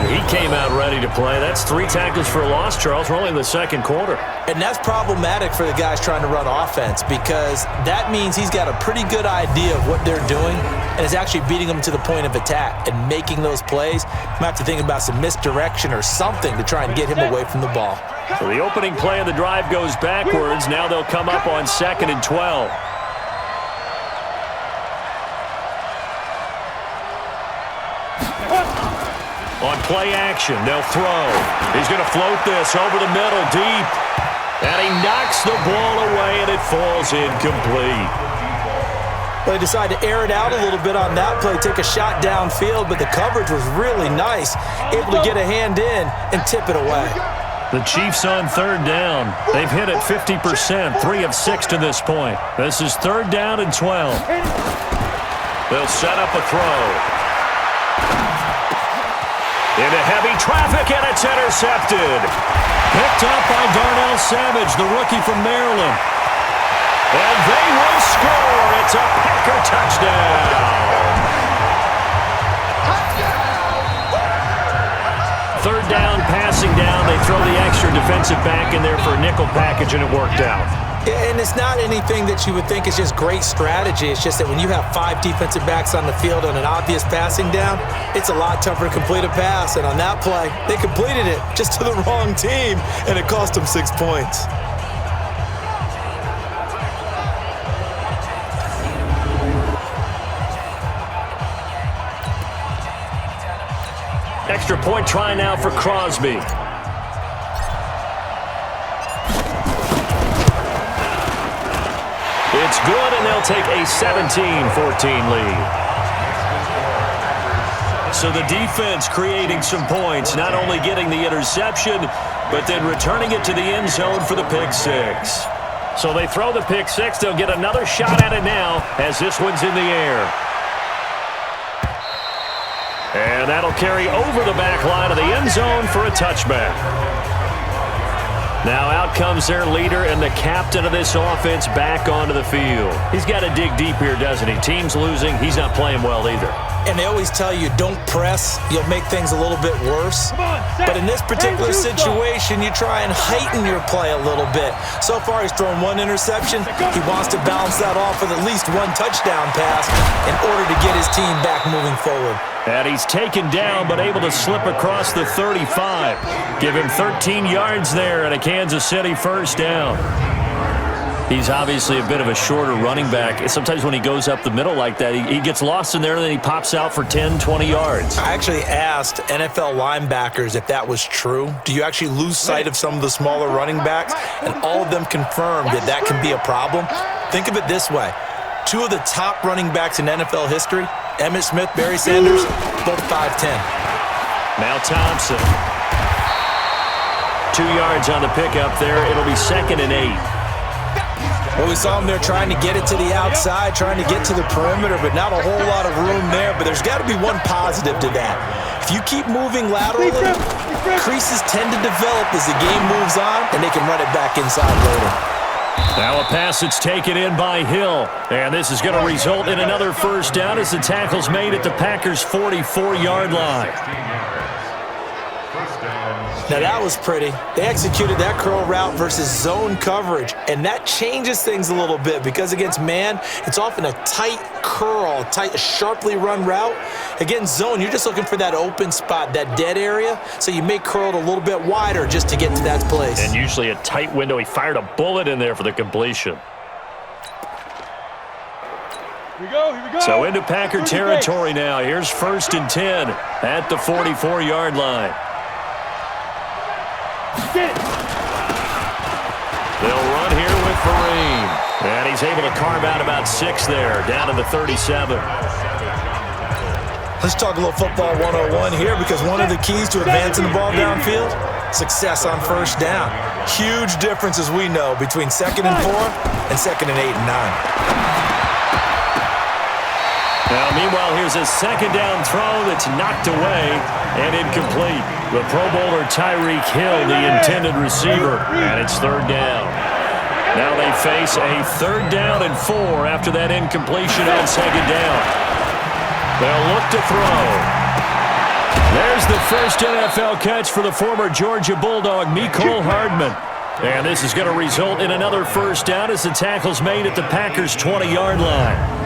Speaker 2: He came out ready to play. That's 3 tackles for a loss, Charles. We're only in the second quarter.
Speaker 3: And that's problematic for the guys trying to run offense because that means he's got a pretty good idea of what they're doing and is actually beating them to the point of attack and making those plays. Might have to think about some misdirection or something to try and get him away from the ball.
Speaker 2: So the opening play of the drive goes backwards. Now they'll come up on 2nd and 12. On play action, they'll throw. He's going to float this over the middle, deep. And he knocks the ball away, and it falls incomplete.
Speaker 3: Well, they decided to air it out a little bit on that play, take a shot downfield, but the coverage was really nice. Able to get a hand in and tip it away.
Speaker 2: The Chiefs on 3rd down. They've hit it 50%, 3 of 6 to this point. This is 3rd down and 12. They'll set up a throw. Into heavy traffic, and it's intercepted. Picked up by Darnell Savage, the rookie from Maryland. And they will score. It's a Packer touchdown. 3rd down, passing down. They throw the extra defensive back in there for a nickel package, and it worked out.
Speaker 3: Yeah, and it's not anything that you would think is just great strategy. It's just that when you have 5 defensive backs on the field on an obvious passing down, it's a lot tougher to complete a pass. And on that play, they completed it just to the wrong team, and it cost them 6 points.
Speaker 2: Extra point try now for Crosby. It's good, and they'll take a 17-14 lead. So the defense creating some points, not only getting the interception, but then returning it to the end zone for the pick six. So they throw the pick six. They'll get another shot at it now as this one's in the air. And that'll carry over the back line of the end zone for a touchback. Now out comes their leader and the captain of this offense back onto the field. He's got to dig deep here, doesn't he? Team's losing. He's not playing well either.
Speaker 3: And they always tell you, don't press. You'll make things a little bit worse. But in this particular situation, you try and heighten your play a little bit. So far, he's thrown 1 interception. He wants to balance that off with at least 1 touchdown pass in order to get his team back moving forward.
Speaker 2: And he's taken down, but able to slip across the 35. Give him 13 yards there and a Kansas City first down. He's obviously a bit of a shorter running back. Sometimes when he goes up the middle like that, he gets lost in there, and then he pops out for 10, 20 yards.
Speaker 3: I actually asked NFL linebackers if that was true. Do you actually lose sight of some of the smaller running backs? And all of them confirmed that that can be a problem. Think of it this way. 2 of the top running backs in NFL history, Emmitt Smith, Barry Sanders, both 5'10".
Speaker 2: Now Thompson. 2 yards on the pickup there. It'll be 2nd and 8.
Speaker 3: Well, we saw him there trying to get it to the outside, trying to get to the perimeter, but not a whole lot of room there. But there's got to be one positive to that. If you keep moving laterally, creases tend to develop as the game moves on, and they can run it back inside later.
Speaker 2: Now a pass that's taken in by Hill. And this is going to result in another first down as the tackle's made at the Packers' 44-yard line.
Speaker 3: Now that was pretty. They executed that curl route versus zone coverage, and that changes things a little bit because against man, it's often a tight curl, tight, sharply run route. Against zone, you're just looking for that open spot, that dead area, so you may curl it a little bit wider just to get to that place.
Speaker 2: And usually a tight window. He fired a bullet in there for the completion.
Speaker 4: Here we go.
Speaker 2: So into Packer territory now. Here's 1st and 10 at the 44-yard line. They'll run here with Vereen. And he's able to carve out about 6 there, down to the 37.
Speaker 3: Let's talk a little football 101 here because one of the keys to advancing the ball downfield, success on first down. Huge difference, as we know, between 2nd and 4 and 2nd and 8 and 9.
Speaker 2: Now, meanwhile, here's a 2nd down throw that's knocked away and incomplete. The Pro Bowler Tyreek Hill, the intended receiver, and it's 3rd down. Now they face a 3rd down and 4 after that incompletion on 2nd down. They'll look to throw. There's the first NFL catch for the former Georgia Bulldog, Mecole Hardman. And this is going to result in another first down as the tackle's made at the Packers' 20-yard line.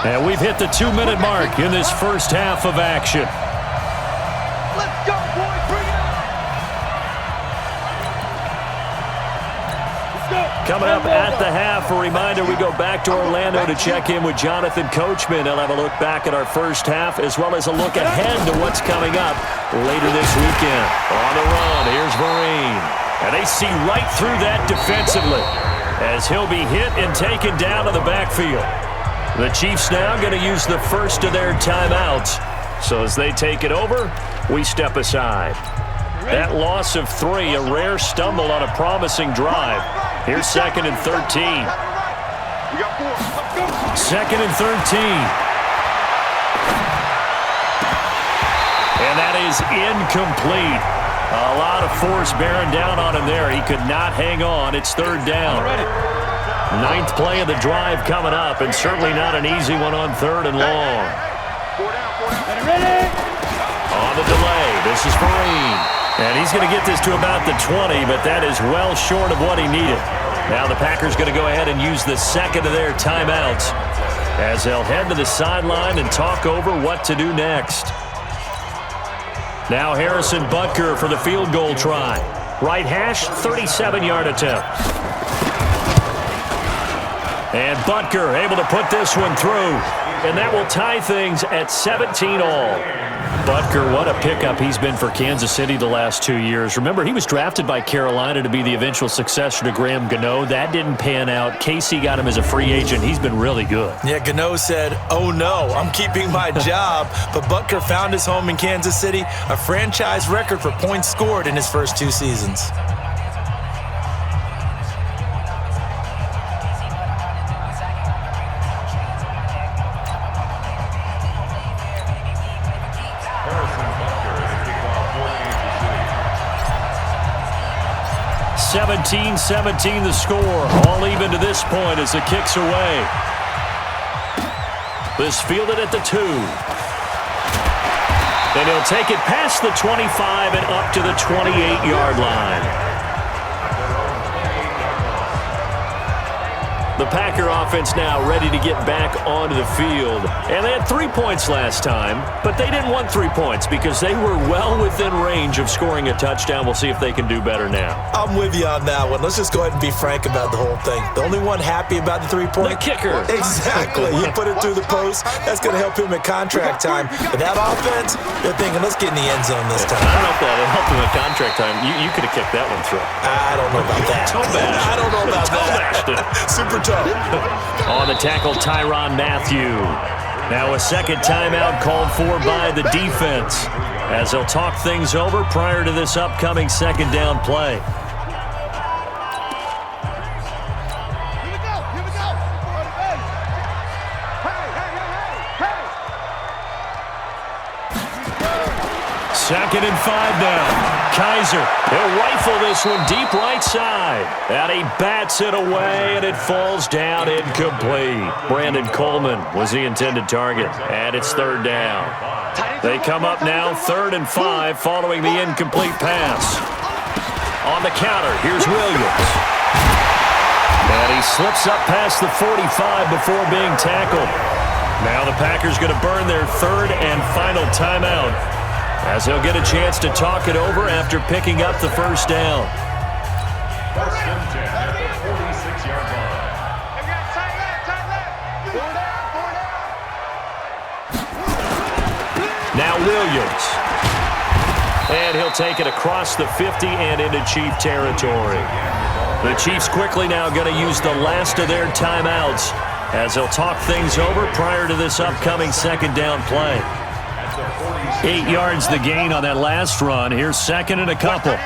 Speaker 2: And we've hit the 2-minute mark in this first half of action.
Speaker 4: Let's go, boys. Bring it on.
Speaker 2: Coming up at the half, a reminder, we go back to Orlando to check in with Jonathan Coachman. He'll have a look back at our first half as well as a look ahead to what's coming up later this weekend. On the run, here's Vereen. And they see right through that defensively as he'll be hit and taken down to the backfield. The Chiefs now going to use the first of their timeouts. So as they take it over, we step aside. That loss of 3, a rare stumble on a promising drive. Here's 2nd and 13. 2nd and 13. And that is incomplete. A lot of force bearing down on him there. He could not hang on. It's third down. Ninth play of the drive coming up, and certainly not an easy one on third and long. On the delay, this is Vereen. And he's going to get this to about the 20, but that is well short of what he needed. Now the Packers going to go ahead and use the second of their timeouts as they'll head to the sideline and talk over what to do next. Now Harrison Butker for the field goal try. Right hash, 37-yard attempt. And Butker able to put this one through. And that will tie things at 17 all. Butker, what a pickup he's been for Kansas City the last 2 years. Remember, he was drafted by Carolina to be the eventual successor to Graham Gano. That didn't pan out. Casey got him as a free agent. He's been really good.
Speaker 3: Yeah, Gano said, oh no, I'm keeping my job. But Butker found his home in Kansas City, a franchise record for points scored in his first 2 seasons.
Speaker 5: Harrison Butker to kick off for Kansas City.
Speaker 2: 17-17 the score. All even to this point as the kick's away. This fielded at the 2. And he'll take it past the 25 and up to the 28-yard line. The Packer offense now ready to get back onto the field. And they had 3 points last time, but they didn't want 3 points because they were well within range of scoring a touchdown. We'll see if they can do better now.
Speaker 3: I'm with you on that one. Let's just go ahead and be frank about the whole thing. The only one happy about the 3-point?
Speaker 2: The kicker.
Speaker 3: Exactly. You put it through the post. That's going to help him at contract time. But that offense, they're thinking, let's get in the end zone this time.
Speaker 2: I don't know if that helped him at contract time. You could have kicked that one through.
Speaker 3: I don't know about that. I don't know about that. Super tough.
Speaker 2: On the tackle, Tyrann Mathieu. Now a second timeout called for by the defense as they'll talk things over prior to this upcoming second down play.
Speaker 4: Here we go. On the bench. Hey.
Speaker 2: Second and 5 now. Kaiser, he'll rifle this one deep right side. And he bats it away, and it falls down incomplete. Brandon Coleman was the intended target, and it's third down. They come up now, 3rd and 5, following the incomplete pass. On the counter, here's Williams. And he slips up past the 45 before being tackled. Now the Packers going to burn their 3rd and final timeout, as they'll get a chance to talk it over after picking up the first down.
Speaker 5: First and 10 at the 46-yard line.
Speaker 2: Now Williams. And he'll take it across the 50 and into Chief territory. The Chiefs quickly now going to use the last of their timeouts as they'll talk things over prior to this upcoming second down play. 8 yards the gain on that last run. Here's second and a couple.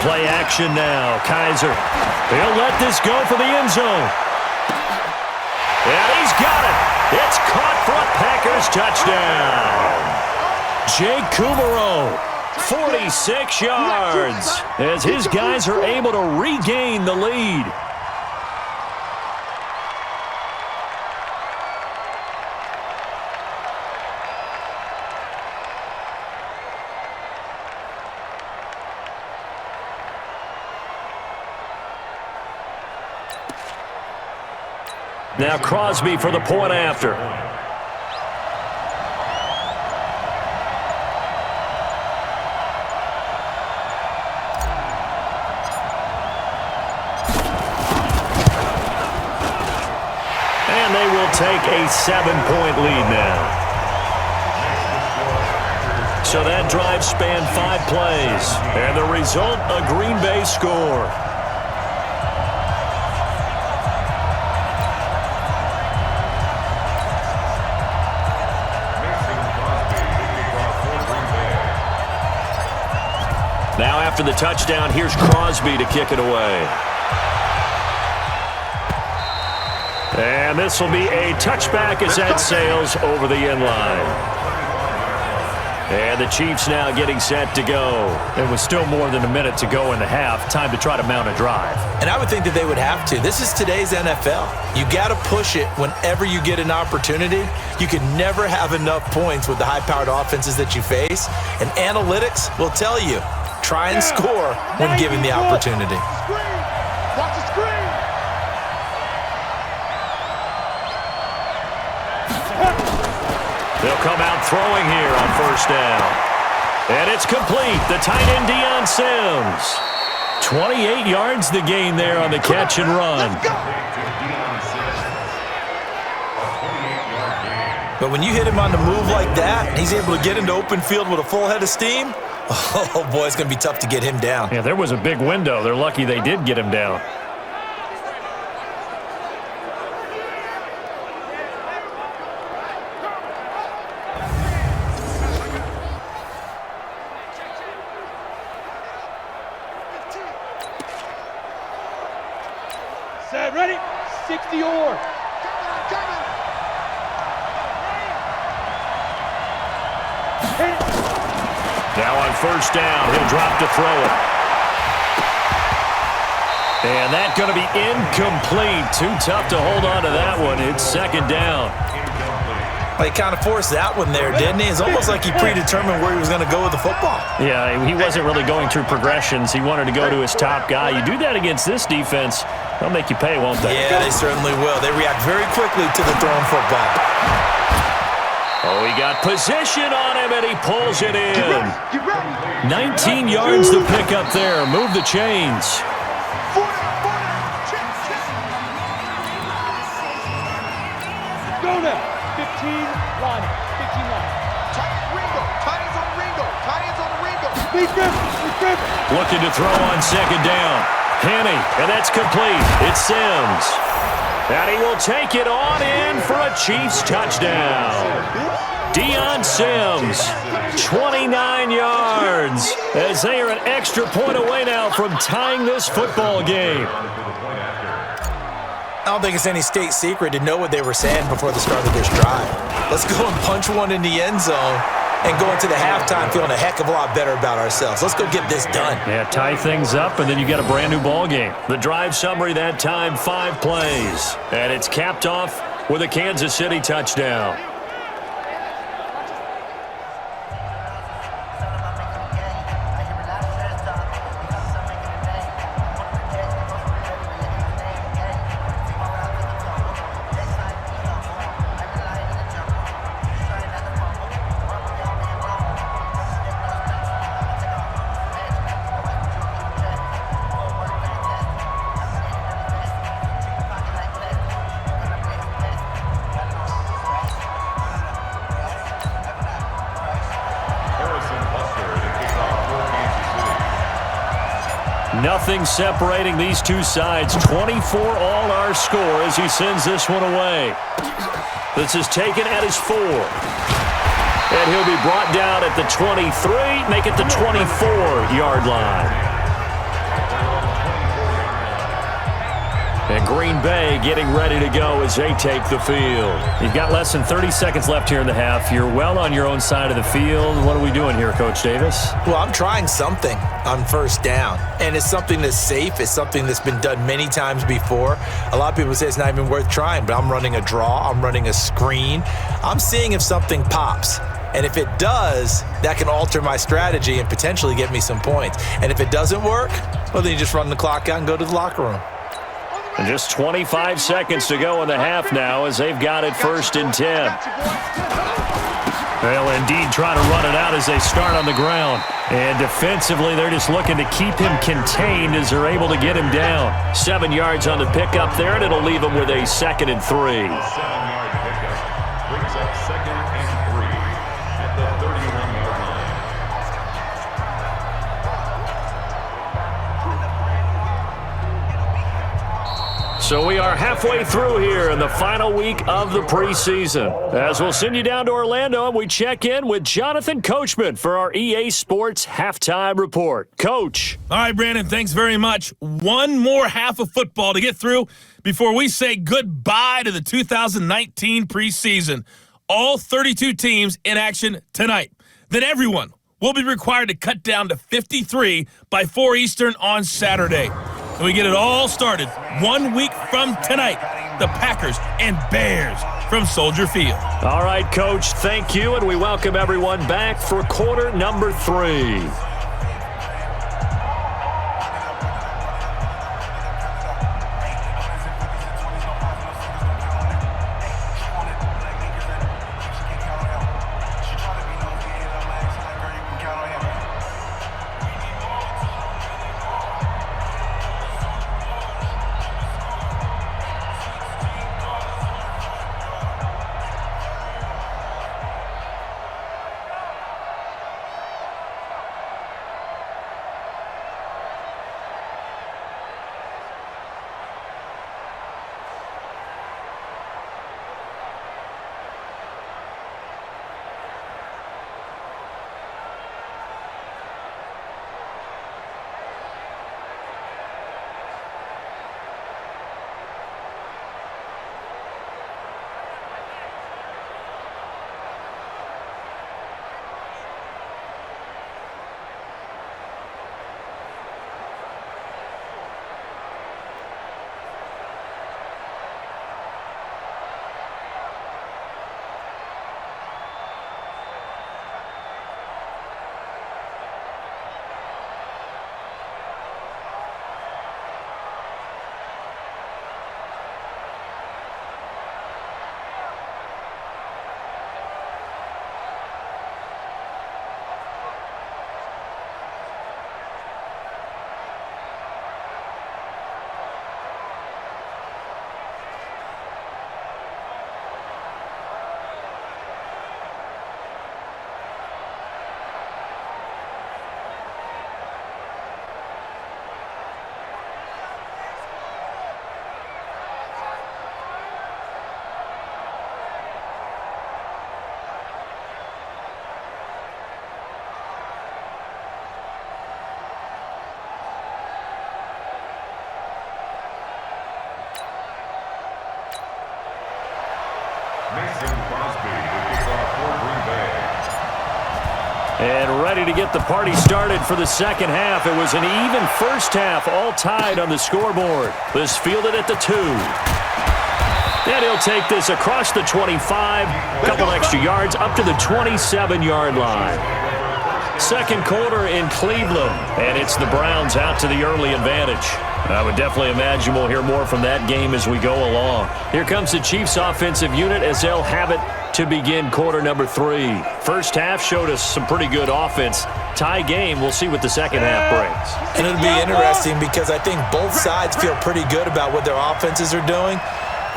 Speaker 2: Play action now. Kaiser. He'll let this go for the end zone. And he's got it. It's caught for a Packers touchdown. Jake Kumerow, 46 yards, as his guys are able to regain the lead. Now Crosby for the point after. And they will take a 7-point lead now. So that drive spanned 5 plays. And the result, a Green Bay score. Now after the touchdown, here's Crosby to kick it away. And this will be a touchback as that sails over the end line. And the Chiefs now getting set to go.
Speaker 6: It was still more than a minute to go in the half. Time to try to mount a drive.
Speaker 3: And I would think that they would have to. This is today's NFL. You got to push it whenever you get an opportunity. You can never have enough points with the high-powered offenses that you face. And analytics will tell you, try and score when given the opportunity.
Speaker 4: Watch the screen.
Speaker 2: They'll come out throwing here on first down. And it's complete. The tight end, Deion Sims. 28 yards the gain there on the catch and run.
Speaker 3: But when you hit him on the move like that, and he's able to get into open field with a full head of steam, oh, boy, it's going to be tough to get him down.
Speaker 6: Yeah, there was a big window. They're lucky they did get him down.
Speaker 4: Set, ready? 60 or.
Speaker 2: Now on first down, he'll drop to throw it. And that's going to be incomplete. Too tough to hold on to that one. It's second down.
Speaker 3: Well, he kind of forced that one there, didn't he? It's almost like he predetermined where he was going to go with the football.
Speaker 6: Yeah, he wasn't really going through progressions. He wanted to go to his top guy. You do that against this defense, they'll make you pay, won't they?
Speaker 3: Yeah, they certainly will. They react very quickly to the thrown football.
Speaker 2: Oh, he got position on him, and he pulls it in.
Speaker 6: 19 yards to pick up there. Move the chains.
Speaker 4: Go now. 15 line. 15 line. Tight ends on Ringo. Tight ends on Ringo. Lee Griffin.
Speaker 2: Looking to throw on second down. Henny, and that's complete. It's Sims. And he will take it on in for a Chiefs touchdown. Deion Sims, 29 yards, as they are an extra point away now from tying this football game.
Speaker 3: I don't think it's any state secret to know what they were saying before the start of this drive. Let's go and punch one in the end zone and go into the halftime feeling a heck of a lot better about ourselves. Let's go get this done.
Speaker 6: Yeah, tie things up, and then you get a brand-new ball game.
Speaker 2: The drive summary that time, 5 plays. And it's capped off with a Kansas City touchdown. Nothing separating these two sides. 24 all our score as he sends this one away. This is taken at his 4. And he'll be brought down at the 23, make it the 24-yard line. And Green Bay getting ready to go as they take the field.
Speaker 6: You've got less than 30 seconds left here in the half. You're well on your own side of the field. What are we doing here, Coach Davis?
Speaker 3: Well, I'm trying something on first down, and it's something that's safe. It's something that's been done many times before. A lot of people say it's not even worth trying, but I'm running a draw. I'm running a screen. I'm seeing if something pops. And if it does, that can alter my strategy and potentially get me some points. And if it doesn't work, well, then you just run the clock out and go to the locker room.
Speaker 2: And just 25 seconds to go in the half now as they've got it 1st and 10.
Speaker 6: They'll indeed try to run it out as they start on the ground. And defensively, they're just looking to keep him contained as they're able to get him down.
Speaker 2: 7 yards on the pickup there, and it'll leave him with a 2nd and 3.
Speaker 5: 7-yard pickup brings up 2nd and 3 at the 31-yard line.
Speaker 2: So we are halfway through here in the final week of the preseason. As we'll send you down to Orlando, and we check in with Jonathan Coachman for our EA Sports Halftime Report. Coach.
Speaker 1: All right, Brandon, thanks very much. One more half of football to get through before we say goodbye to the 2019 preseason. All 32 teams in action tonight. Then everyone will be required to cut down to 53 by 4 Eastern on Saturday. And we get it all started 1 week from tonight. The Packers and Bears from Soldier Field.
Speaker 2: All right, Coach, thank you, and we welcome everyone back for quarter number 3. And ready to get the party started for the second half. It was an even first half, all tied on the scoreboard. This fielded at the 2. And he'll take this across the 25, couple extra yards, up to the 27-yard line. Second quarter in Cleveland, and it's the Browns out to the early advantage. I would definitely imagine we'll hear more from that game as we go along. Here comes the Chiefs offensive unit as they'll have it to begin quarter number 3. First half showed us some pretty good offense. Tie game, we'll see what the second half brings.
Speaker 3: And it'll be interesting because I think both sides feel pretty good about what their offenses are doing.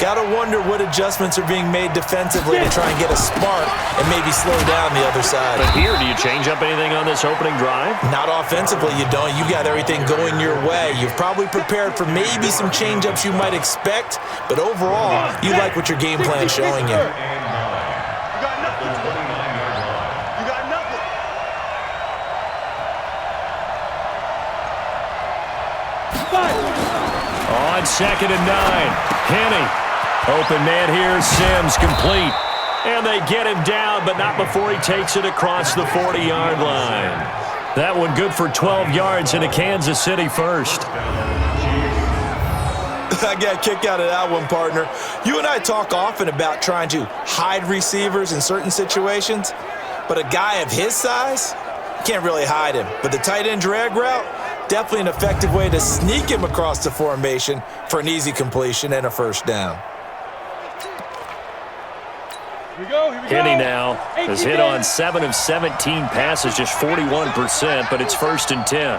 Speaker 3: Got to wonder what adjustments are being made defensively to try and get a spark and maybe slow down the other side.
Speaker 2: But here, do you change up anything on this opening drive?
Speaker 3: Not offensively, you don't. You got everything going your way. You've probably prepared for maybe some change-ups you might expect, but overall, you like what your game plan's showing you.
Speaker 2: On 2nd and 9, Henny. Open man here, Sims complete. And they get him down, but not before he takes it across the 40-yard line. That one good for 12 yards into Kansas City first.
Speaker 3: I got a kick out of that one, partner. You and I talk often about trying to hide receivers in certain situations, but a guy of his size, you can't really hide him. But the tight end drag route, definitely an effective way to sneak him across the formation for an easy completion and a first down.
Speaker 4: Here we go.
Speaker 2: Henny now has hit on 7 of 17 passes, just 41%, but it's 1st and 10.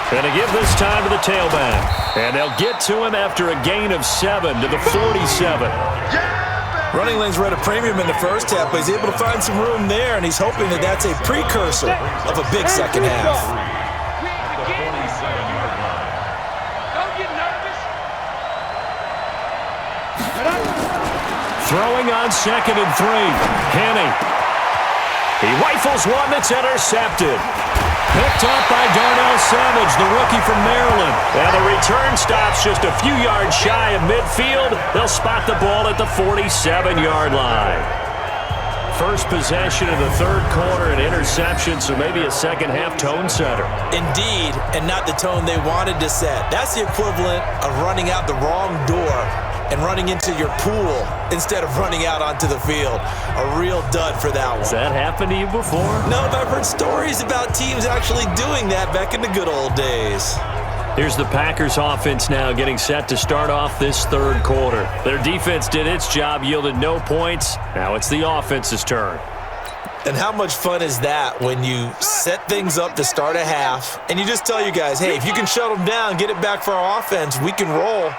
Speaker 2: Going to give this time to the tailback. And they'll get to him after a gain of 7 to the 47.
Speaker 3: Running lanes were at a premium in the first half, but he's able to find some room there, and he's hoping that that's a precursor of a big second half.
Speaker 6: Throwing on 2nd and 3. Henne. He rifles one that's intercepted. Picked up by Darnell Savage, the rookie from Maryland. And the return stops just a few yards shy of midfield. They'll spot the ball at the 47-yard line. First possession of the third quarter, an interception, so maybe a second-half tone setter.
Speaker 3: Indeed, and not the tone they wanted to set. That's the equivalent of running out the wrong door and running into your pool instead of running out onto the field. A real dud for that one.
Speaker 6: Has that happened to you before?
Speaker 3: No, but I've heard stories about teams actually doing that back in the good old days.
Speaker 6: Here's the Packers offense now getting set to start off this third quarter. Their defense did its job, yielded no points. Now it's the offense's turn.
Speaker 3: And how much fun is that when you set things up to start a half and you just tell your guys, hey, if you can shut them down, get it back for our offense, we can roll.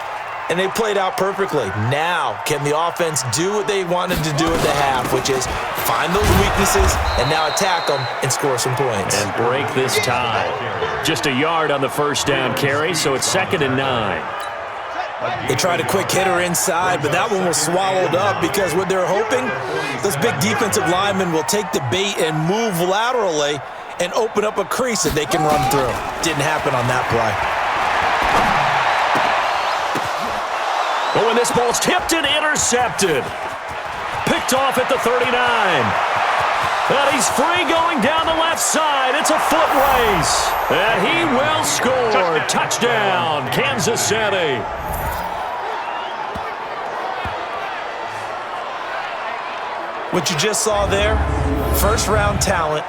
Speaker 3: And they played out perfectly. Now, can the offense do what they wanted to do at the half, which is find those weaknesses and now attack them and score some points.
Speaker 6: And break this tie. Just a yard on the first down carry, so it's 2nd and 9.
Speaker 3: They tried a quick hitter inside, but that one was swallowed up because what they're hoping, those big defensive linemen will take the bait and move laterally and open up a crease that they can run through. Didn't happen on that play.
Speaker 6: But when this ball's tipped and intercepted. Picked off at the 39. And he's free going down the left side. It's a foot race. And he will score. Touchdown, Kansas City.
Speaker 3: What you just saw there, first-round talent,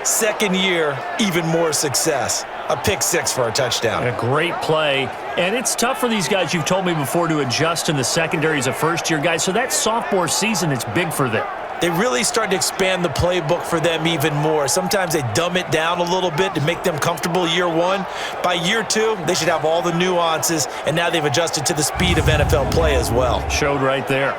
Speaker 3: second year, even more success. A pick six for a touchdown.
Speaker 6: A great play. And it's tough for these guys, you've told me before, to adjust in the secondary as a first-year guy. So that sophomore season, it's big for them.
Speaker 3: They really start to expand the playbook for them even more. Sometimes they dumb it down a little bit to make them comfortable year one. By year two, they should have all the nuances, and now they've adjusted to the speed of NFL play as well.
Speaker 6: Showed right there.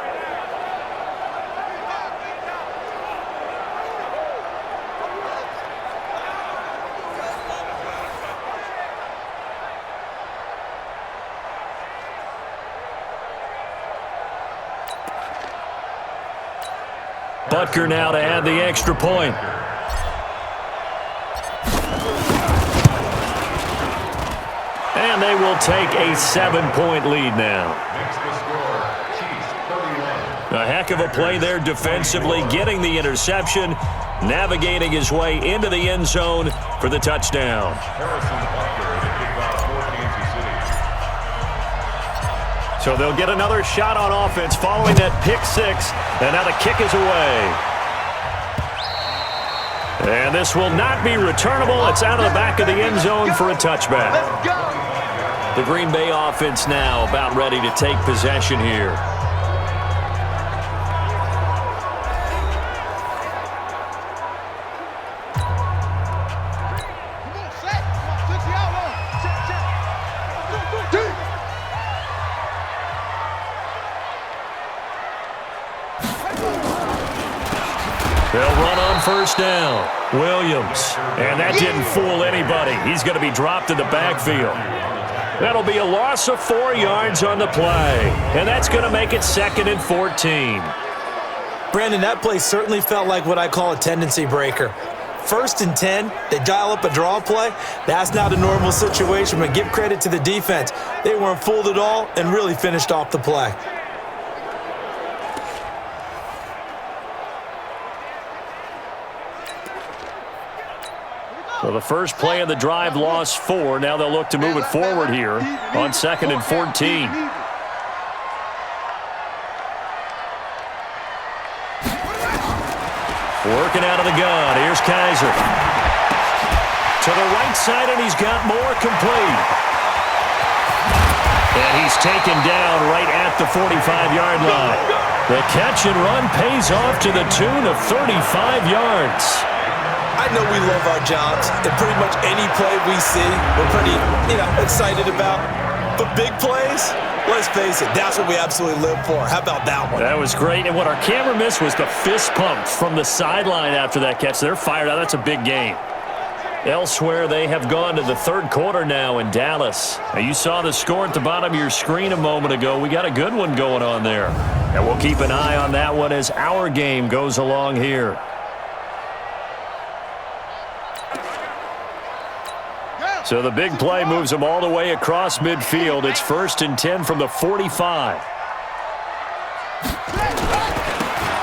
Speaker 6: Butker now to add the extra point. And they will take a 7-point lead now. A heck of a play there defensively, getting the interception, navigating his way into the end zone for the touchdown. So they'll get another shot on offense following that pick six. And now the kick is away. And this will not be returnable. It's out of the back of the end zone for a touchback. The Green Bay offense now about ready to take possession here. They'll run on first down. Williams. And that didn't fool anybody. He's going to be dropped in the backfield. That'll be a loss of 4 yards on the play. And that's going to make it 2nd and 14.
Speaker 3: Brandon, that play certainly felt like what I call a tendency breaker. 1st and 10, they dial up a draw play. That's not a normal situation, but give credit to the defense. They weren't fooled at all and really finished off the play.
Speaker 6: So the first play of the drive lost 4. Now they'll look to move it forward here on 2nd and 14. Working out of the gun. Here's Kaiser. To the right side, and he's got more complete. And he's taken down right at the 45-yard line. The catch and run pays off to the tune of 35 yards.
Speaker 3: I know we love our jobs, and pretty much any play we see, we're pretty, excited about. But big plays, let's face it, that's what we absolutely live for. How about that one?
Speaker 6: That was great, and what our camera missed was the fist pump from the sideline after that catch. They're fired out. That's a big game. Elsewhere, they have gone to the third quarter now in Dallas. Now, you saw the score at the bottom of your screen a moment ago. We got a good one going on there. And we'll keep an eye on that one as our game goes along here. So the big play moves them all the way across midfield. It's 1st and 10 from the 45.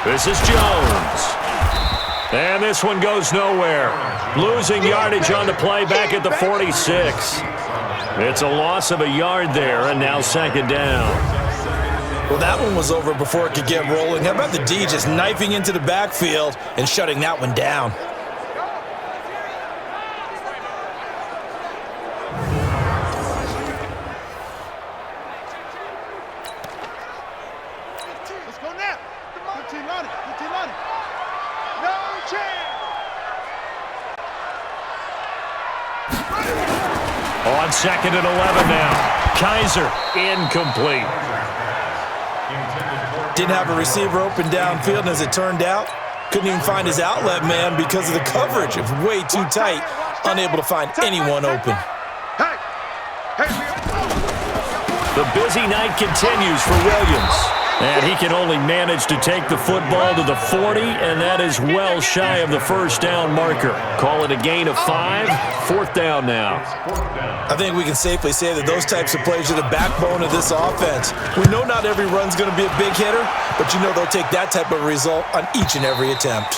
Speaker 6: This is Jones. And this one goes nowhere. Losing yardage on the play back at the 46. It's a loss of a yard there, and now 2nd down.
Speaker 3: Well, that one was over before it could get rolling. How about the D just knifing into the backfield and shutting that one down?
Speaker 4: Let's go now. 15 on it. 15 on it. No chance.
Speaker 6: On 2nd and 11 now. Kaiser, incomplete.
Speaker 3: Didn't have a receiver open downfield, and as it turned out, couldn't even find his outlet man because of the coverage. It was way too tight, unable to find anyone open.
Speaker 6: The busy night continues for Williams. And he can only manage to take the football to the 40, and that is well shy of the 1st down marker. Call it a gain of 5, 4th down now.
Speaker 3: I think we can safely say that those types of plays are the backbone of this offense. We know not every run's going to be a big hitter, but you know they'll take that type of result on each and every attempt.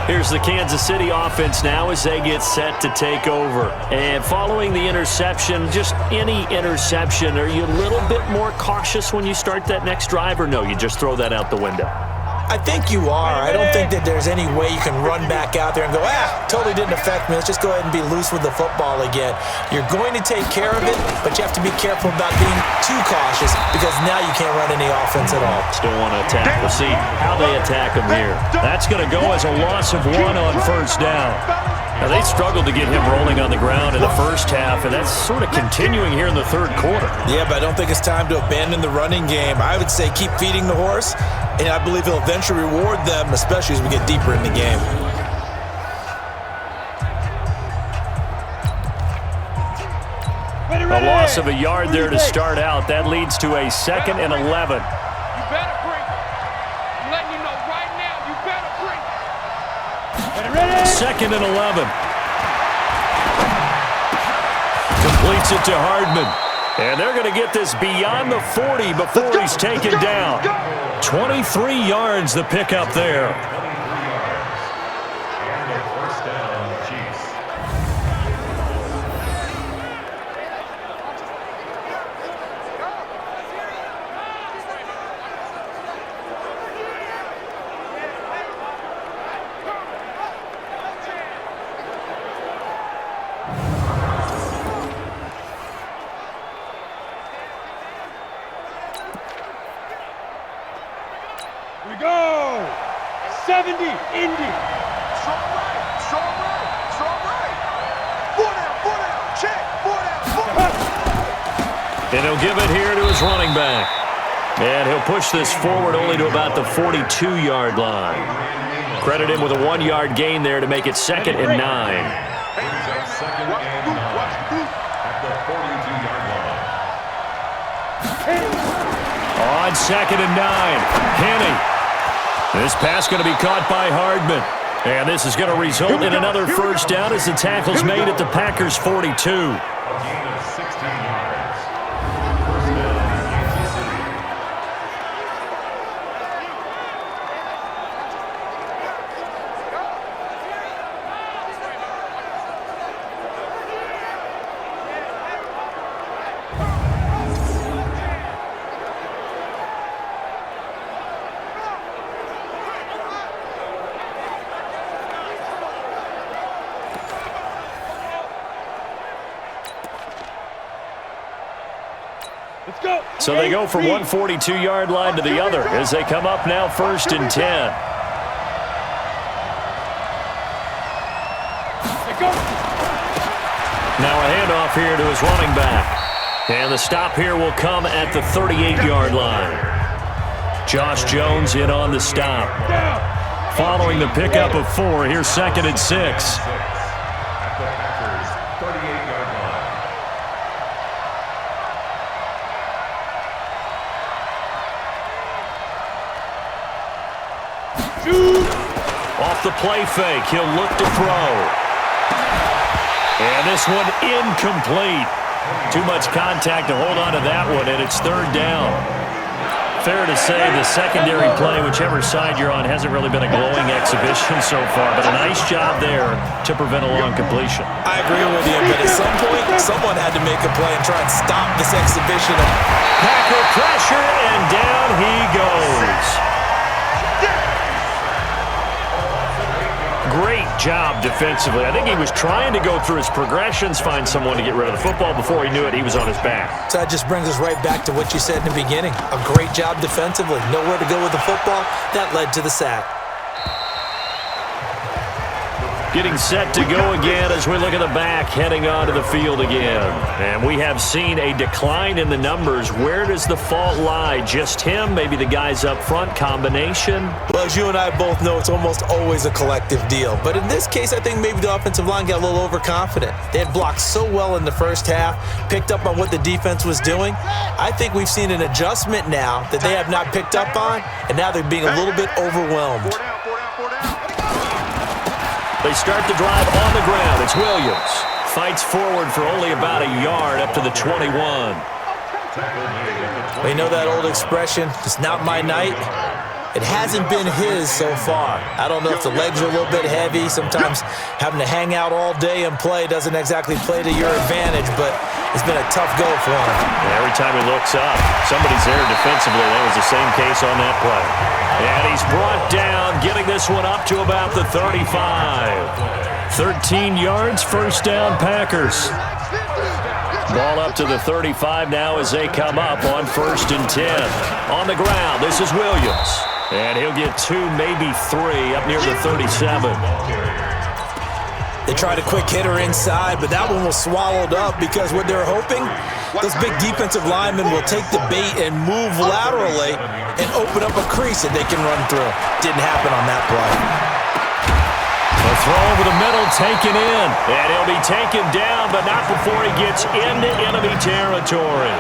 Speaker 6: Here's the Kansas City offense now as they get set to take over. And following the interception, just any interception, are you a little bit more cautious when you start that next drive, or no, you just throw that out the window?
Speaker 3: I think you are. I don't think that there's any way you can run back out there and go, totally didn't affect me. Let's just go ahead and be loose with the football again. You're going to take care of it, but you have to be careful about being too cautious because now you can't run any offense at all.
Speaker 6: Still want to attack. We'll see how they attack him here. That's going to go as a loss of 1 on 1st down. Now, they struggled to get him rolling on the ground in the 1st half, and that's sort of continuing here in the 3rd quarter.
Speaker 3: Yeah, but I don't think it's time to abandon the running game. I would say keep feeding the horse, and I believe he'll eventually reward them, especially as we get deeper in the game.
Speaker 6: A loss of a yard there to start out. That leads to a 2nd and 11.
Speaker 4: You better break it. I'm letting you know right now, you better break it.
Speaker 6: 2nd and 11. Completes it to Hardman. And they're going to get this beyond the 40 before he's taken down. 23 yards the pickup there.
Speaker 4: We go! 70, Indy! Strong right, strong right, strong right! 4 down, check, 4 down,
Speaker 6: And he'll give it here to his running back. And he'll push this forward only to about the 42-yard line. Credit him with a 1-yard gain there to make it 2nd and 9.
Speaker 5: Second and 9 at the 42-yard line.
Speaker 6: On 2nd and 9, Henny. This pass going to be caught by Hardman. And this is going to result in another 1st down as the tackle's made at the Packers' 42.
Speaker 5: A gain of 16 yards. 1st down, Kansas City.
Speaker 4: Let's go!
Speaker 6: So they go from one 42-yard line to the other as they come up now 1st and 10. Now a handoff here to his running back. And the stop here will come at the 38-yard line. Josh Jones in on the stop. Following the pickup of 4, here's 2nd and 6.
Speaker 5: At the Packers' 38-yard line.
Speaker 6: Off the play fake, he'll look to throw. And this one incomplete. Too much contact to hold on to that one, and it's 3rd down. Fair to say the secondary play, whichever side you're on, hasn't really been a glowing exhibition so far, but a nice job there to prevent a long completion.
Speaker 3: I agree with you, but at some point, someone had to make a play and try and stop this exhibition.
Speaker 6: Packer pressure, and down he goes. Great job defensively. I think he was trying to go through his progressions, find someone to get rid of the football. Before he knew it, he was on his back.
Speaker 3: So that just brings us right back to what you said in the beginning. A great job defensively. Nowhere to go with the football. That led to the sack.
Speaker 6: Getting set to go again as we look at the back, heading onto the field again. And we have seen a decline in the numbers. Where does the fault lie? Just him? Maybe the guys up front? Combination?
Speaker 3: Well, as you and I both know, it's almost always a collective deal. But in this case, I think maybe the offensive line got a little overconfident. They had blocked so well in the first half, picked up on what the defense was doing. I think we've seen an adjustment now that they have not picked up on, and now they're being a little bit overwhelmed.
Speaker 6: They start the drive on the ground. It's Williams. Fights forward for only about a yard up to the 21.
Speaker 3: We know that old expression, it's not my night. It hasn't been his so far. I don't know if the legs are a little bit heavy. Sometimes having to hang out all day and play doesn't exactly play to your advantage, but it's been a tough go for him.
Speaker 6: And every time he looks up, somebody's there defensively. That was the same case on that play. And he's brought down, getting this one up to about the 35. 13 yards, 1st down, Packers. Ball up to the 35 now as they come up on 1st and 10. On the ground, this is Williams. And he'll get 2, maybe 3, up near the 37.
Speaker 3: They tried a quick hitter inside, but that one was swallowed up because what they're hoping, those big defensive linemen will take the bait and move laterally and open up a crease that they can run through. Didn't happen on that play.
Speaker 6: The throw over the middle taken in, and he'll be taken down, but not before he gets into enemy territory.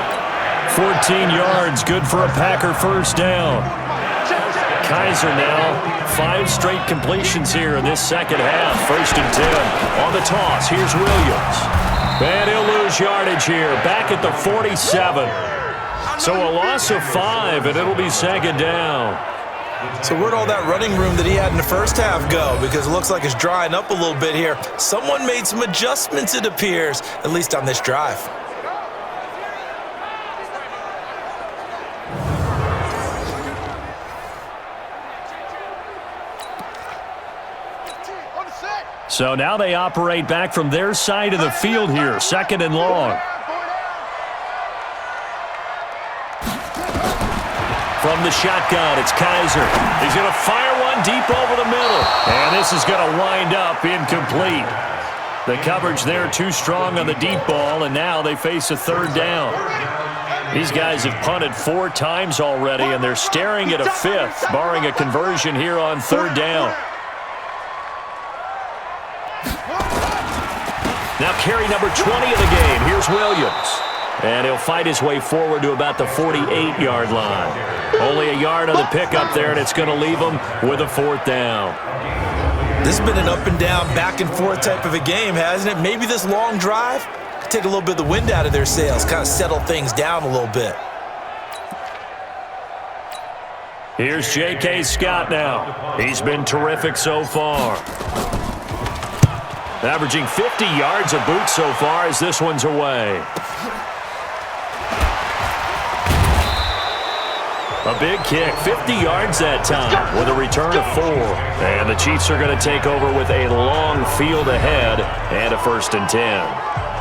Speaker 6: 14 yards, good for a Packer 1st down. Kaiser now, 5 straight completions here in this 2nd half. 1st and 10. On the toss, here's Williams. And he'll lose yardage here, back at the 47. So a loss of 5, and it'll be 2nd down.
Speaker 3: So where'd all that running room that he had in the first half go? Because it looks like it's drying up a little bit here. Someone made some adjustments, it appears, at least on this drive.
Speaker 6: So now they operate back from their side of the field here, 2nd and long. From the shotgun, it's Kaiser. He's going to fire one deep over the middle. And this is going to wind up incomplete. The coverage there too strong on the deep ball, and now they face a 3rd down. These guys have punted 4 times already, and they're staring at a 5th, barring a conversion here on 3rd down. Now carry number 20 of the game. Here's Williams. And he'll fight his way forward to about the 48-yard line. Only a yard on the pickup there, and it's going to leave him with a 4th down.
Speaker 3: This has been an up and down, back and forth type of a game, hasn't it? Maybe this long drive could take a little bit of the wind out of their sails, kind of settle things down a little bit.
Speaker 6: Here's J.K. Scott now. He's been terrific so far. Averaging 50 yards a boot so far as this one's away. A big kick, 50 yards that time with a return of 4. And the Chiefs are going to take over with a long field ahead and a 1st and 10.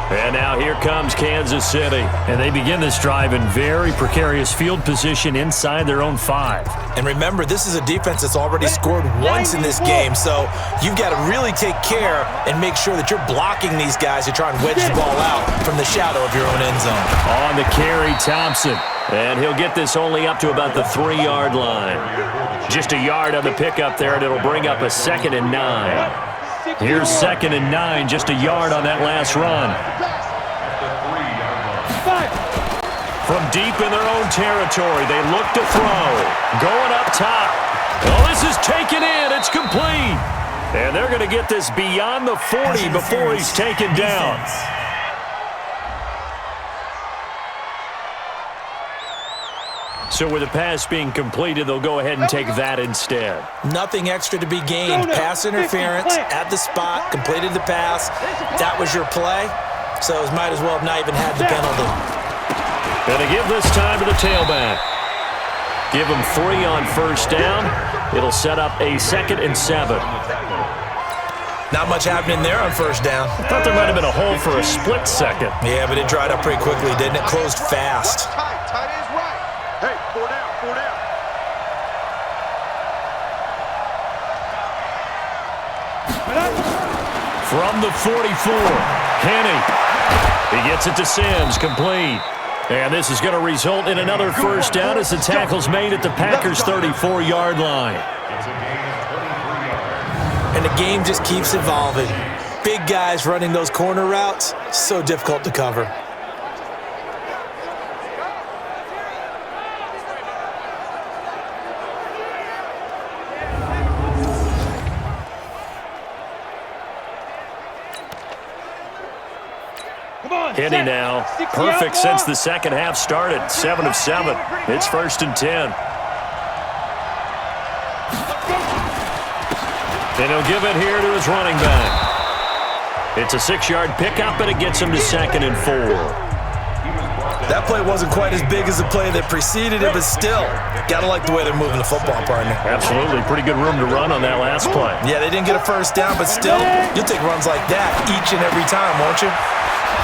Speaker 2: And now here comes Kansas City.
Speaker 6: And they begin this drive in very precarious field position inside their own 5.
Speaker 3: And remember, this is a defense that's already scored once in this game, so you've got to really take care and make sure that you're blocking these guys to try and wedge the ball out from the shadow of your own end zone.
Speaker 2: On the carry, Thompson. And he'll get this only up to about the 3-yard line. Just a yard on the pickup there, and it'll bring up a 2nd and 9.
Speaker 6: Here's 2nd and 9, just a yard on that last run.
Speaker 2: From deep in their own territory, they look to throw. Going up top. Oh, this is taken in. It's complete. And they're going to get this beyond the 40 before he's taken down. So with the pass being completed, they'll go ahead and take that instead.
Speaker 3: Nothing extra to be gained. Pass interference at the spot, completed the pass. That was your play, so it might as well have not even had the penalty.
Speaker 2: Going to give this time to the tailback. Give him 3 on first down. It'll set up a 2nd and 7.
Speaker 3: Not much happening there on first down.
Speaker 2: I thought there might have been a hole for a split second.
Speaker 3: Yeah, but it dried up pretty quickly, didn't it? Closed fast.
Speaker 4: Tight end's right. Hey, 4 down, 4 down.
Speaker 2: From the 44, Henny. He gets it to Sims, complete. And this is going to result in another first down as the tackle's made at the Packers' 34-yard line.
Speaker 3: And the game just keeps evolving. Big guys running those corner routes, so difficult to cover.
Speaker 2: Henny now, perfect since the second half started. 7 of 7. It's 1st and 10. And he'll give it here to his running back. It's a 6-yard pickup, and it gets him to 2nd and 4.
Speaker 3: That play wasn't quite as big as the play that preceded it, but still, gotta like the way they're moving the football, partner.
Speaker 2: Absolutely. Pretty good room to run on that last play.
Speaker 3: Yeah, they didn't get a first down, but still, you'll take runs like that each and every time, won't you?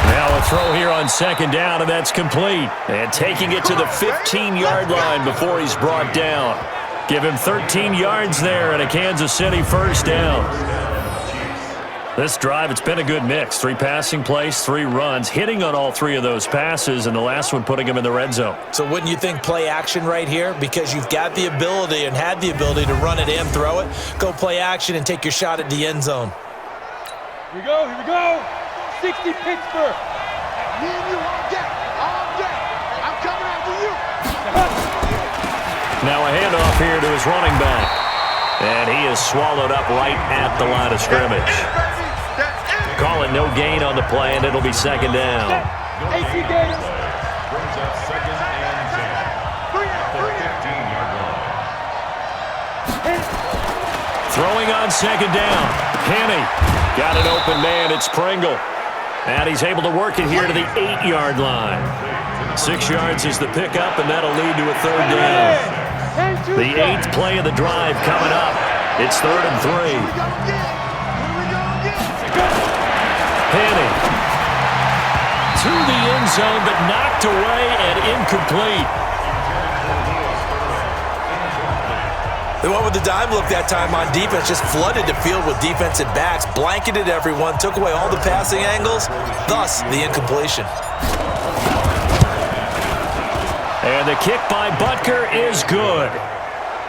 Speaker 2: Now a throw here on 2nd down, and that's complete. And taking it to the 15-yard line before he's brought down. Give him 13 yards there and a Kansas City first down. This drive, it's been a good mix. 3 passing plays, 3 runs, hitting on all 3 of those passes, and the last one putting him in the red zone.
Speaker 3: So wouldn't you think play action right here? Because you've got the ability and had the ability to run it and throw it. Go play action and take your shot at the end zone.
Speaker 4: Here we go, here we go. 60 Pittsburgh. Me and you all day, all day. I'm coming after you.
Speaker 2: Now a handoff here to his running back. And he is swallowed up right at the line of scrimmage. Call it no gain on the play, and it'll be 2nd down.
Speaker 5: Brings up 2nd and 10. The 15-yard line.
Speaker 2: Throwing on 2nd down. Henny got an open man. It's Pringle. And he's able to work it here to the 8-yard line. 6 yards is the pickup, and that'll lead to a 3rd down. The 8th play of the drive coming up. It's 3rd and 3. Henny to the end zone, but knocked away and incomplete.
Speaker 3: They went with the dime look that time on defense, just flooded the field with defensive backs, blanketed everyone, took away all the passing angles, thus the incompletion.
Speaker 2: And the kick by Butker is good.